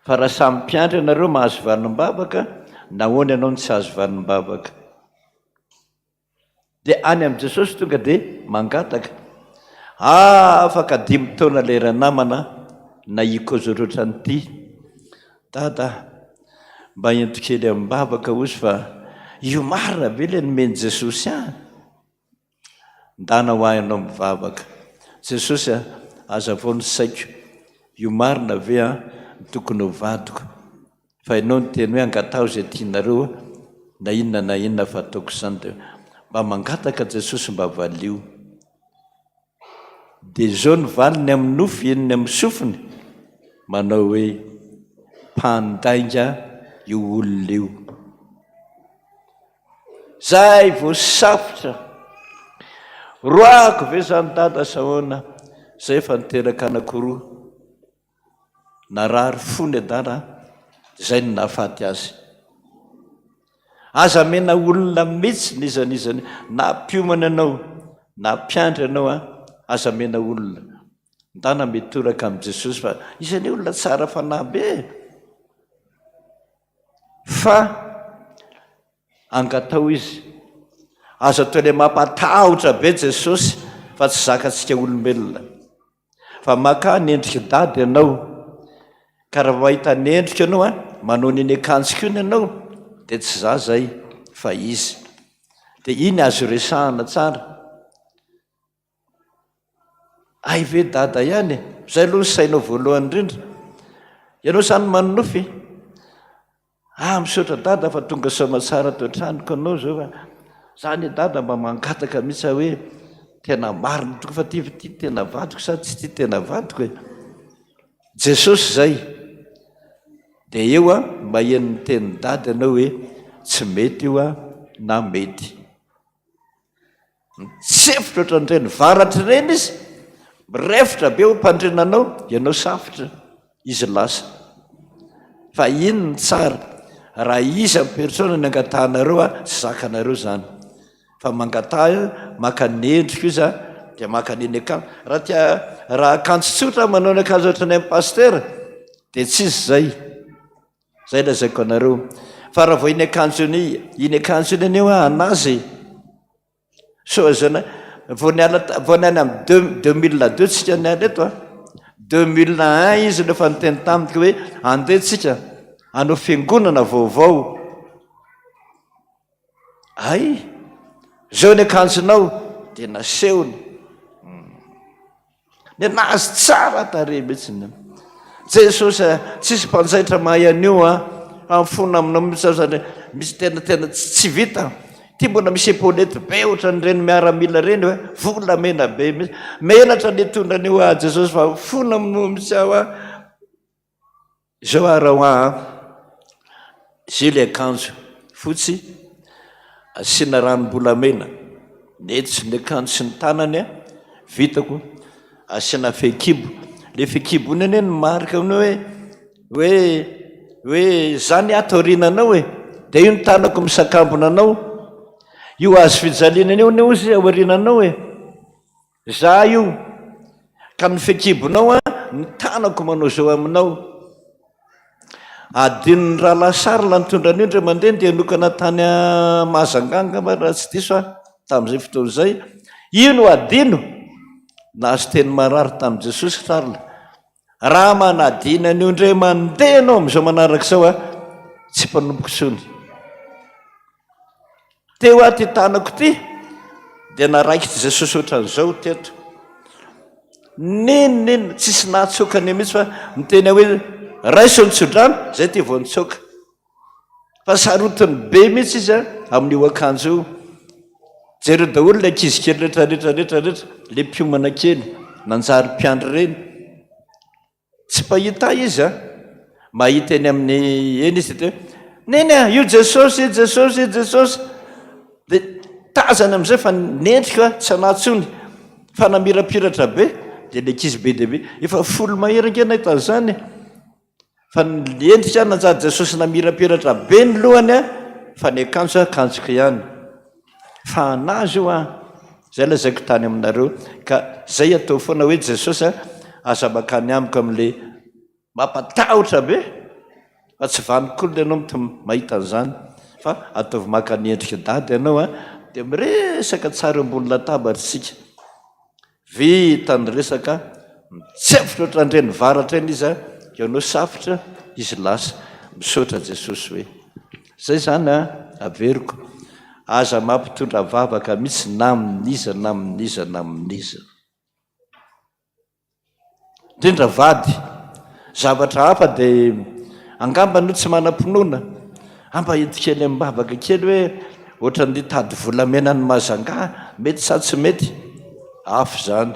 [SPEAKER 1] fa raha samy mpiandry ianareo mahazo vanim-babaka nahoana ianao ny tsy azo vanim-babaka dia any amin'i jesosy tonga dia mangataka afaka 5 taona lera namana na ikozotrotra nyity tata mba entokely amin'nybabaka ozy fa io marina ve le nomeny jesosy a ndana ho ahinao mivavaka jesosy a aza vao ny saiko io marina ve a tokony ho vadiko fa ianao ny teny hoe angatao zay tianareo na inona fa ataoko zany dia mba mangataka jesosy mba valio dia zao ny valiny amin'ny nofo eniny amin'ny sofiny manao hoe mpandainga io olona io zay vo safotra roako ve zany dada sahoana zay efa niteraka anakoroa narary fony adara zay ny nahafaty azy aza mena olona mihitsy nizanizany na mpiomana anao na mpiandry anao a aza mena olona ndana metoraka amin'i jesosy fa izany olona tsara fanahy be fa angatao izy aza atao le mampatahotra be jesosy fa tsy zakatsika olombelona fa maka nendrika dady ianao ka raha mahita nendrika ianao a manao neny akanjika iny ianao dia tsy za zay fa izy dia iny azo resahana tsara ay ve dada ihany zay aloha ny sainao voalohany indrindra ianao zany manonofy misaotra dada fa tonga somatsara toetraniko anao zao fa zany dada mba mangataka mihitsy hoe tena marina toka fa ty tena vadiko sa tsy ty tena vadiko e jesosy zay dia eo a mba eniny teny dady ianao hoe tsy mety io a na mety mitsefotra ohatran'ireny varatra ireny izy mirefitra be ho mpandrinanao ianao safotra izy lasa fa iny ny tsara raha iza persona ny angatahanareo a tsy zakanareo zany fa mangataha maka nendrika izy a dia maka neny akanjo raha akanjo tsotra manao ny akanjo ohatrany amin'ny paster dia tsisy zay lazaiko anareo fa raha vao iny akanjo iny anio a anazy so zana vao ny any amin'ny 2002 tsika niala eto a 2001 izy lefa niteny tamiko hoe andeha tsika anao fiangonana vaovao. Ay, zao ny akanjonao dia nasehony. Ny nazy tsara tare mihitsiny. Jesosy tsisy mpanjaitra mahay anio amfona aminao misy tena tsy vita. Ty mbona misy epaolety be ohatra nyreny miaramila reny hoe volamena be mihitsy. Menatra ny tondrany ho Jesosy fa fona aminao mihitsy aho zao araha zay le akanjo fotsy asiana ranom-bolamena netsy ny akanjo sy ny tanany vitako asiana fekibo. Le fekibo iny ane ny marika aminao hoe zany ataorinanao de io ny tanako misakambona anao, io azo fijaliana io ny ozy aorinanao za io ka ny fekibonao ny tanako manao zao aminao. Adinony raha lasary la nitondra an'io ndre mandeha dia nokana tany Mahazanganga raha tsy diso tamin'izay fotoana izay. Io no adino nahazo teny marary tamin'i Jesosy sarila. Raha manadina an'io ndre mandeha anao amin'izao manaraka izao tsy mpanomboka tsony. Teo ty tanako ty dia naraikitra Jesosy ohatran'izao teto. Ninona tsisy nahatsokany mihitsy fa miteny hoe raiso ny tsodrano zay ty vao nitsoka. Fa sarotiny be mihitsy izy amin'io akanjo io. Jereo daholo le ankizy kely rehetra le mpiomana kely nanjary mpiandry reny tsy pahita izy mahita eny amin'ny eny izy te neny io Jesosy de tazany am'izay fa nendrika tsy anatsony fa namirapiratra be. De le ankizy be deabe efa folo maheranka nahita zany fa endrika nanjary Jesosy namirapiratra be ny lohany fa ny akanjo akanjoko ihany. Fa anazy io zay lazaiko tany aminareo ka zay atao foana hoe Jesosy aza makany amiko am'le mampatahotra be fa tsy vanikolo le anao mity mahita an'izany fa ataovy maka ny endrika dady ianao dia miresaka tsara ambony latabatrysika vita ny resaka mitsefotra ohatrandreny varatra eny izy ianao safotra izy lasa misaotra Jesosy hoe zay zany averiko aza mampitondra vavaka mihitsy na amin'iza indrindra vady zavatra hafa dia angamba no tsy manam-pinoana amba itikely amin'ny bavaka kely hoe ohatra ny tady volamena ny Mahazanga mety sa tsy mety afo zany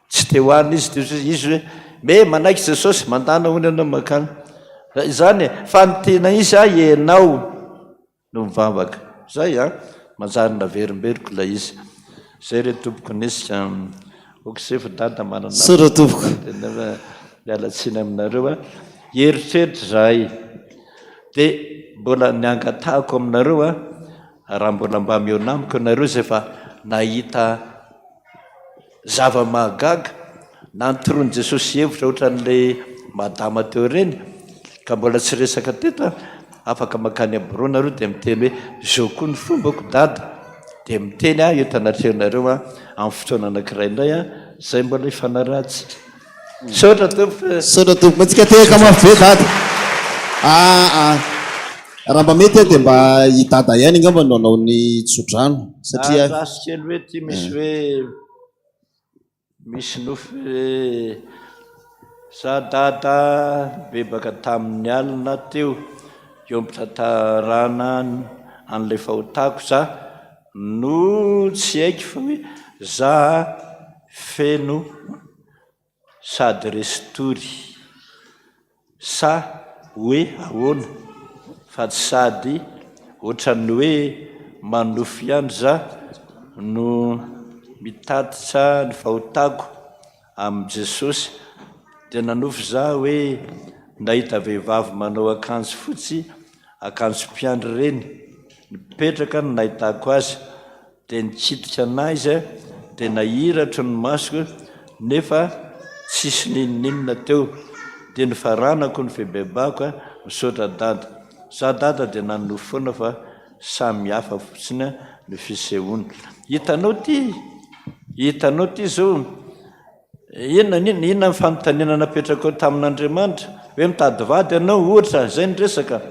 [SPEAKER 1] tsy te hoany izy hoe me manaiky Jesosy mandana hony anao makany zany fa ny tena izy ianao no mivavaka zay manjary naverimberiko la izy zay re tompoko nisika oksefa dada manana
[SPEAKER 5] sora tompoko
[SPEAKER 1] mialatsiny aminareo eritreritra zahay dia mbola niangatahako aminareo raha mbola mba mionamiko anareo zay fa nahita zava-mahagaga nantorony Jesosy hevitra ohatran'le madama teo reny ka mbola tsy resaka teto afaka makany aboro nareo dia miteny hoe zao koa ny fombako dada dia miteny io tanatrehnareo amin'ny fotoana anankiray indray zay mbola ifanaratsika sotra
[SPEAKER 5] tompo matsika tehaka mafy be dada raha mba mety dia mba hidada ihany angamba no anao ny tsodrano satria
[SPEAKER 1] rasy kely hoe ty misy nofo za dada bebaka tamin'ny alina teo iompitratarana an'ilay fahotako za no tsy haiko fa hoe za feno sady restory sa hoe ahoana fa tsy sady ohatran'ny hoe manofo ihany za no mitatitra ny fahotako amin'i Jesosy dia nanofo za hoe nahita vehivavy manao akanjo fotsy akanjo mpiandry reny nipetraka no nahitako azy dia nikitika anahy izy dia nahiratro ny masoko nefa tsisy nininina teo dia nifaranako ny febebako misaotra dada za dada dia nanofo foana fa samy hafa fotsiny ny fisehoana. Hitanao ty zao inona ny fanontaniana napetraka tamin'Andriamanitra hoe mitady vady ianao ohatra zay ny resaka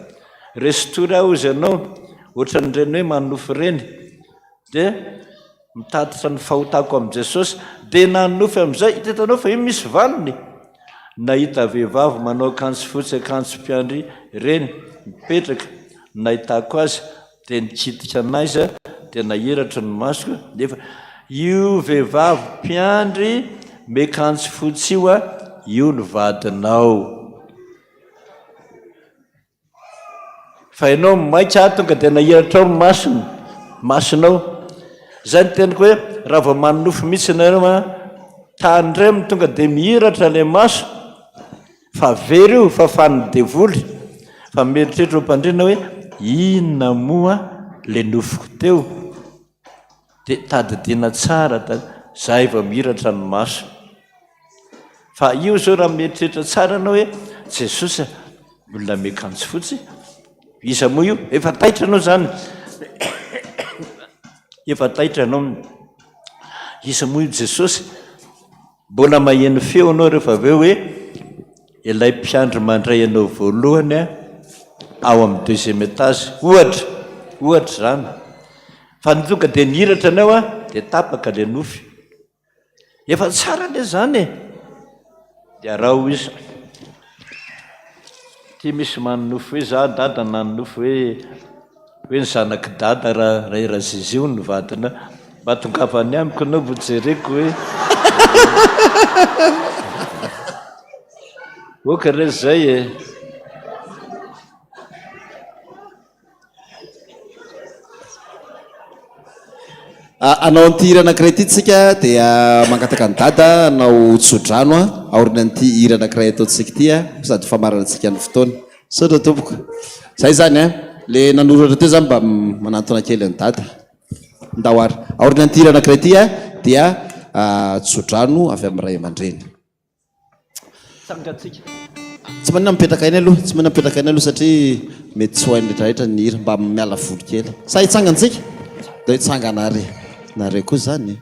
[SPEAKER 1] restoura ozy ianao ohatra nyreny hoe manofo reny dia mitatitra ny fahotako am' jesosy dia nanofy am'izay itetanao fa io misy valony nahita vehivavy manao akanjo fotsy akanjo mpiandry reny mipetraka nahitako azy dia nikitika anaiza dia nahiratra ny masoko nefa io vehivavy mpiandry mekanjo fotsy io a io ny vadinao fa ianao maika tonga dia nahiratra ao masonao zay ny teniko hoe raha vao manofo mihitsy nareo a tandremo tonga dia mihiratra le maso fa very io fa fany devoly fa mieritreritra mpandrina hoe inona moa le nofoko teo dia tadidina tsara zay vao mihiratra ny maso fa io zao raha mieritreritra tsara anao hoe jesosy olona mekanjo fotsy isa moa io efa taitra anao zany efa taitra anao isa moa io jesosy mbola maheno feo anao rehefa aveo hoe ilay mpiandry mandray anao voalohany a ao amin'ny deuxième étage ohatra zany fa nitonga dia nihiratra anao a dia tapaka le nofy efa tsara le zany e dia raha ho izy ty misy manonofo hoe za dada nanonofo hoe ny zanaky dada raha irazizio ny vadina mba tongavany amiko anao vo jereko hoe oka re zay e
[SPEAKER 5] anao an'ity hira anankiray ity tsika dia mangataka ny dada anao tsodrano a aorina an'ity hira anankiray ataontsika ity a sady famaranantsika ny fotoana sotra tompoko zay zany a le nanoratra teo zany mba manantona kely ny dada ndahoary aorina an'ity hira anankiray ity a dia tsodrano avy amin'ny ray aman-dreny tsy manina mipetraka ainy aloha tsy manina mipetraka ainy aloha satria mety tsy hoainy rehetrarehetra ny hira mba miala voly kely sa hitsangantsika da hitsanga nare koa zany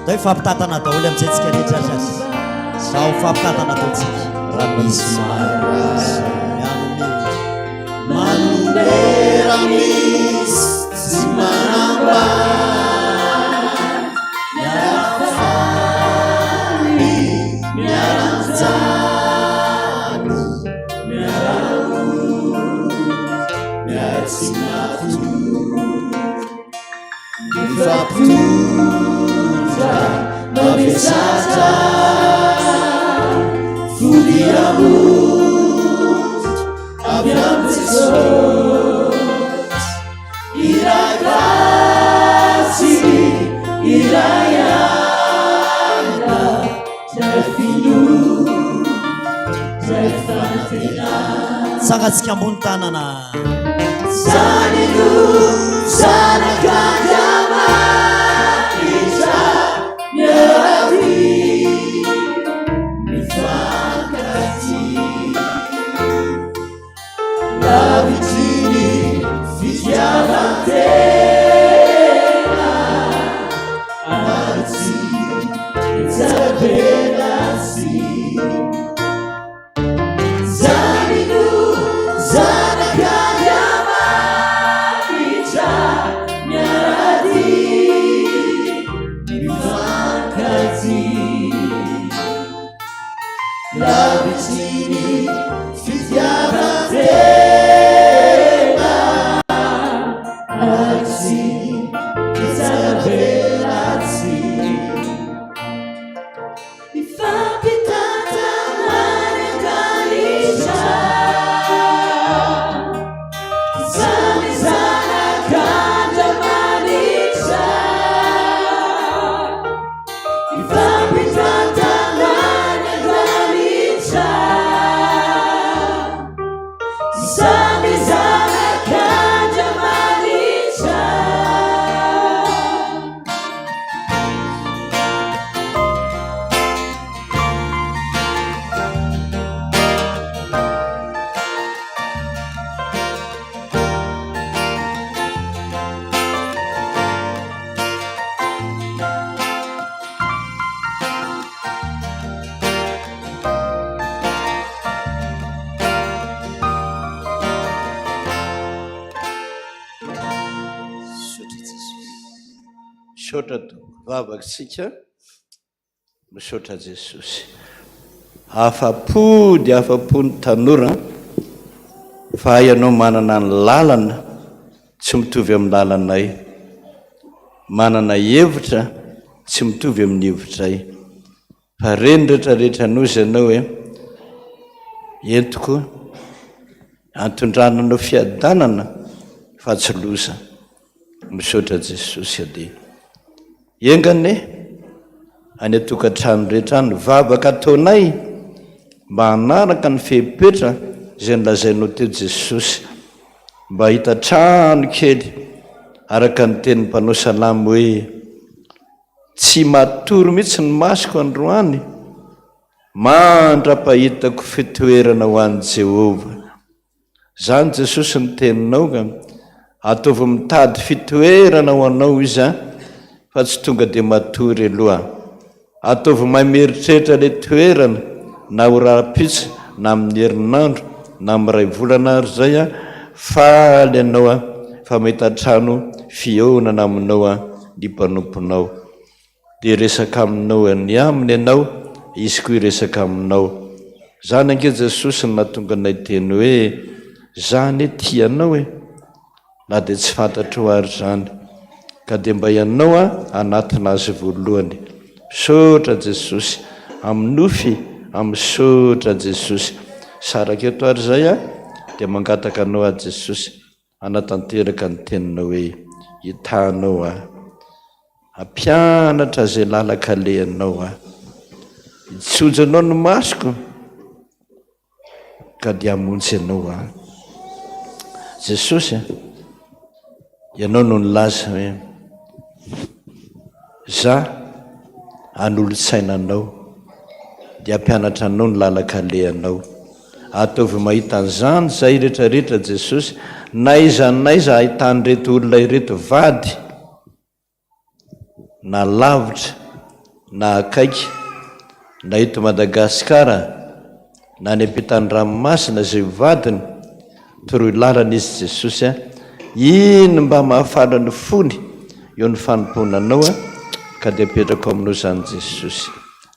[SPEAKER 2] da fampitatana daholo amin'izay tsika rehetra azy zao fampitatana ataontsika raha misy manome raha misy tsy manamba miarafaly miaranjano miarao miaratsinatu
[SPEAKER 1] fampitondra mavesatra fodiamot avy amin'ny Jesosy iray gracy iray ala zay fino zay fantena
[SPEAKER 2] sangatsika ambony tanana
[SPEAKER 1] zanino zanakanyama itra miaraty mifankaty lavitiny fitiavantena aty zabenasy zanino zanakanyama itra miaraty mifankaty lavitiny fitiavantena aty zabenasy ifampitantanany angalitra zany zanakandra manitra ifampitantanany angalitra zany zanakandra manitra misaotra vavaksika misaotra Jesosy afapody afapony tanora fa ianao manana ny lalana tsy mitovy amin'ny lalanay manana hevitra tsy mitovy amin'ny hevitray fa reny rehetrarehetra nozy ianao hoe entiko antondrananao fiadanana fa tsy loza misaotra Jesosy ade engane any atokantrano rehetra ny vavaka ataonay mba hanaraka ny fehipetra izay nilazainao teo Jesosy mba hita trano kely araka ny tenin'ny mpanao salamo hoe tsy matory mihitsy ny masoko androany mandra-pahitako fitoerana ho an'i Jehova zany Jesosy ny teninao ka ataovy mitady fitoerana ho anao izy fa tsy tonga dia matory aloha ataovy mameritreritra le toerana na ho raha-pitsy na amin'ny herinandro na amin'ny ray volana ary zay faly ianao fa mahita trano fihaonana aminao ny mpanomponao dia resaka aminao ny aminy ianao izy koa resaka aminao zany ange Jesosy no nahatonga anay teny hoe zany tianao na dia tsy fantatro ary zany ka dia mba ianao anatina azy voalohany misaotra Jesosy amin'ny nofy amin'ny saotra Jesosy saraka eto ary zay dia mangataka anao Jesosy anatanteraka ny teninao hoe hitanao ampianatra zay lalaka lehanao hitsojanao ny masoko ka dia hamonjy ianao Jesosy ianao no nilaza hoe za an'olo-tsainanao dia ampianatra anao ny lalaka lehanao ataovy mahita an'izany zay rehetrarehetra Jesosy naiza ahitany reto olona ireto vady na lavitra na akaiky na eto Madagasikara na any am-pitany ranomasina zay vadiny toroy lalana izy Jesosy ino mba mahafala ny fony eo ny fanomponanao ka dia apetrako aminao zany Jesosy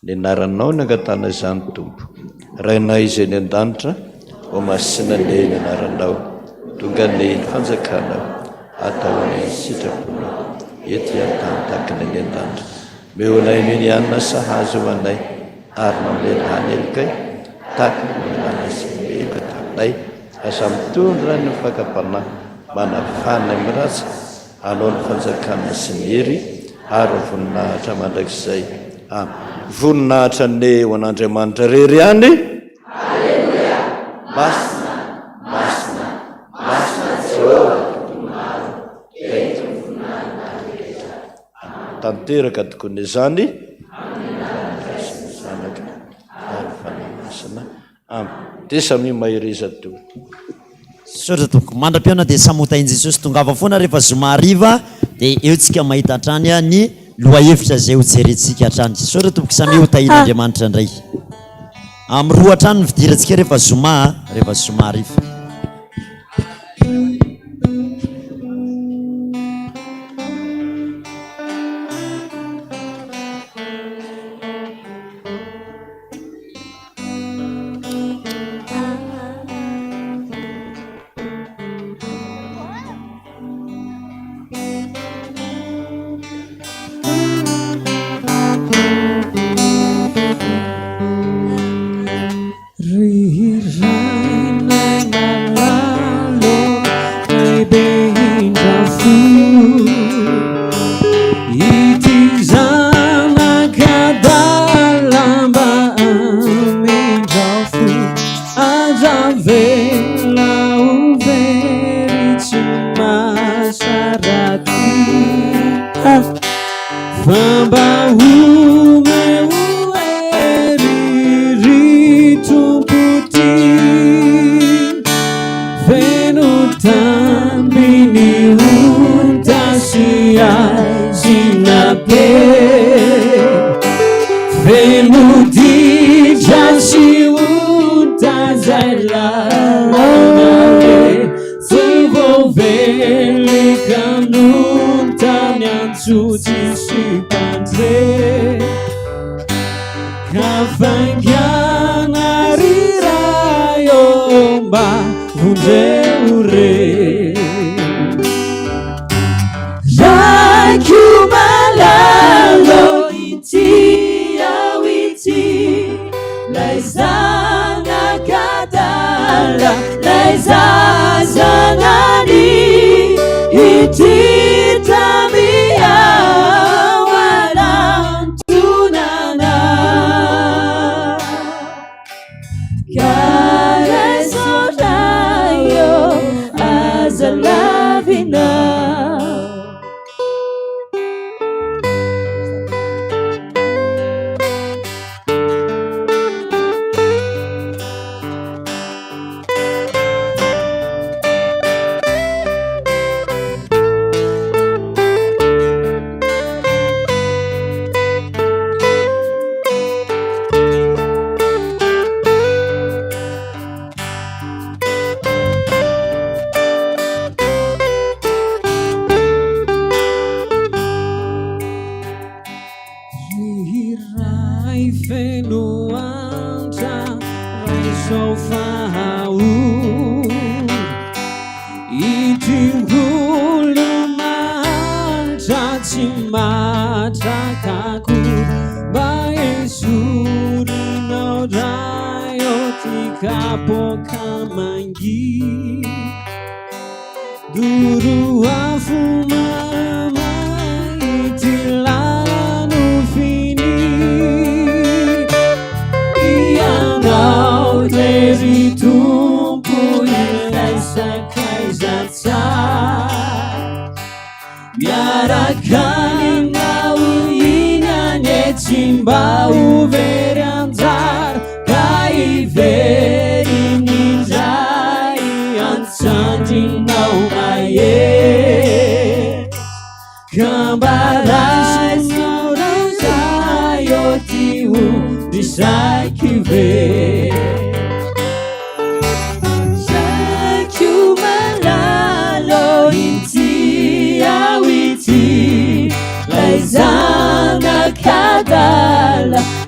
[SPEAKER 1] ny anaranao ny angatana izany tompo rainay izay ny an-danitra ho masina ny anaranao tonga ny fanjakanao atao ny sitraponao etiatataknanendandra meolaininy anina sahazo anay ary mamelany elikay taknanasmekataminay asa mitondra ny fakapanahy manafana miratsy anao ny fanjakana sy ny hery ary voninahitra mandrakizay voninahitra ny ho an'Andriamanitra rery ihany masina masina masina tanteraka tokony izany zanaka ary fanamasina tesami mahiriza to
[SPEAKER 2] sotra tompoko mandram-piona dia samotainy Jesosy tongava foana rehefa zoma hariva dia eo tsika mahita hatrany ny loha hevitra zay ho jerentsika hatrany sotra tompoko samy hotahin'Andriamanitra indray amin'ny roa hatrany nividirantsika rehefa zoma hariva.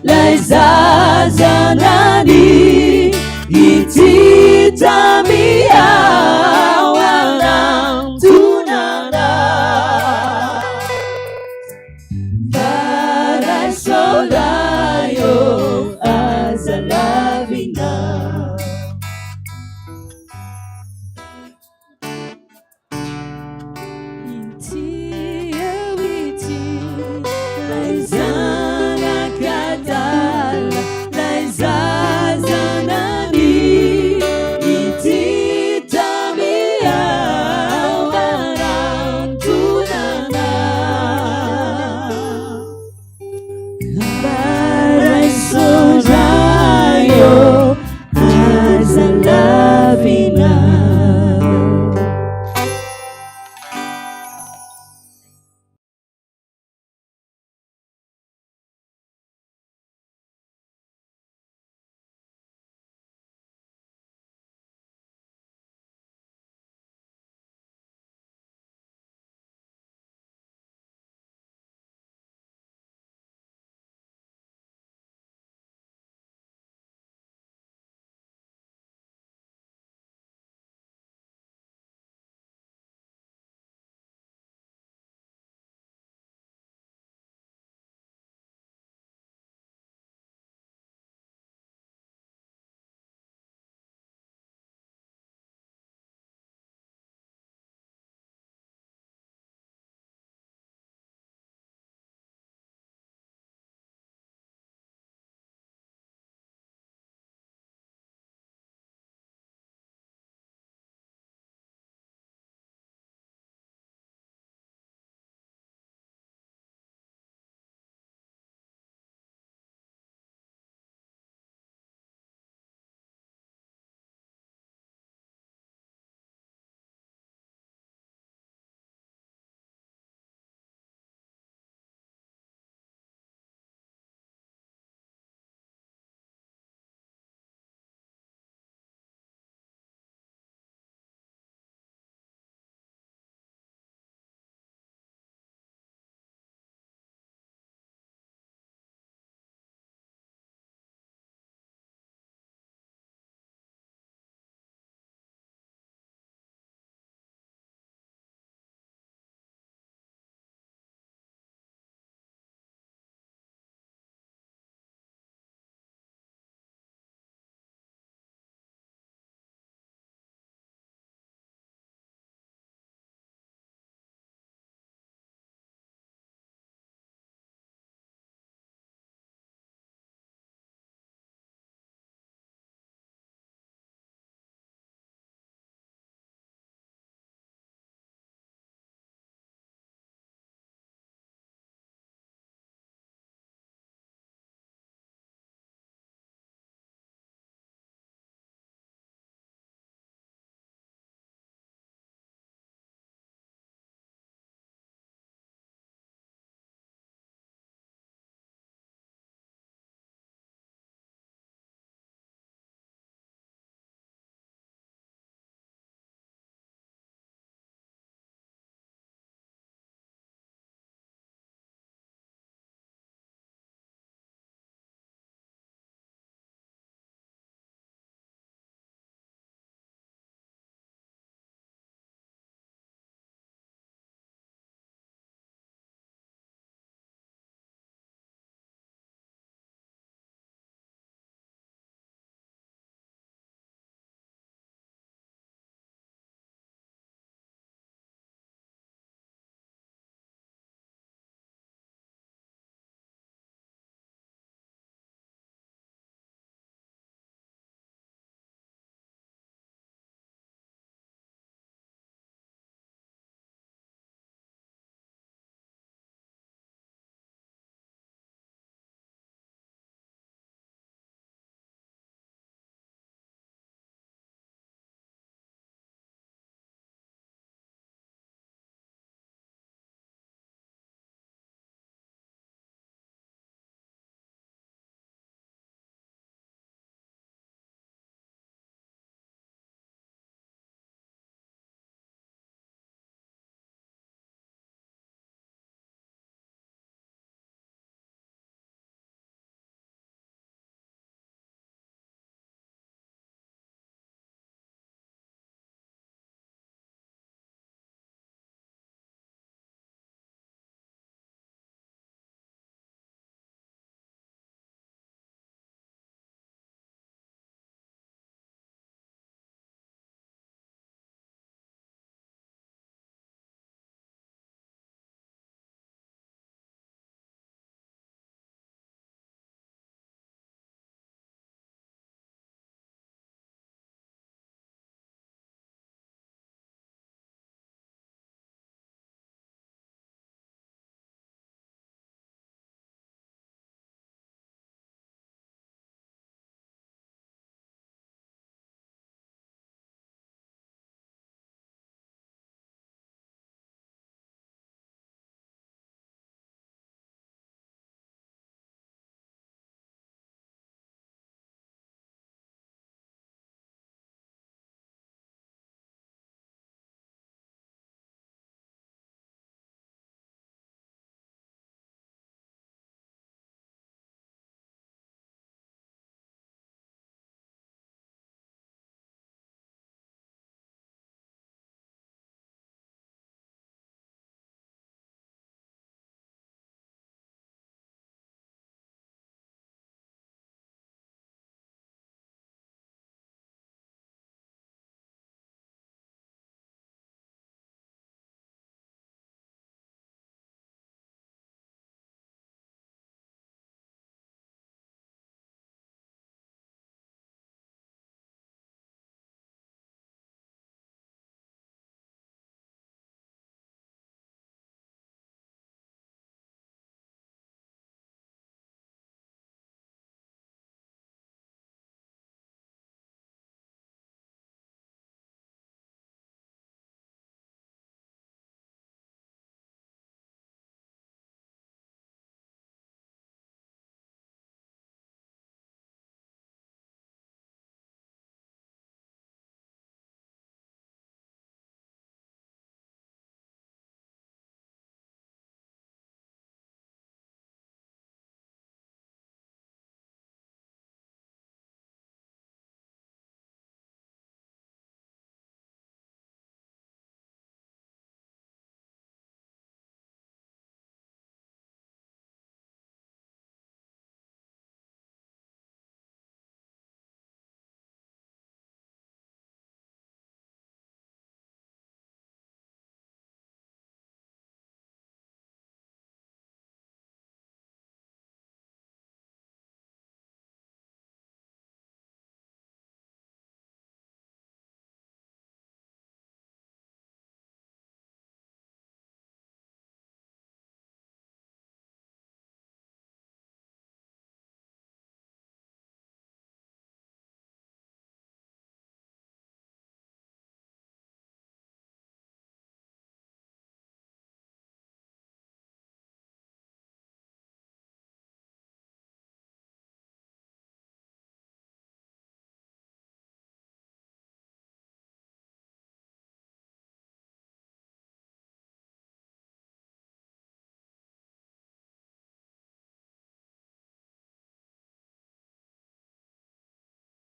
[SPEAKER 11] Laizazanani ititami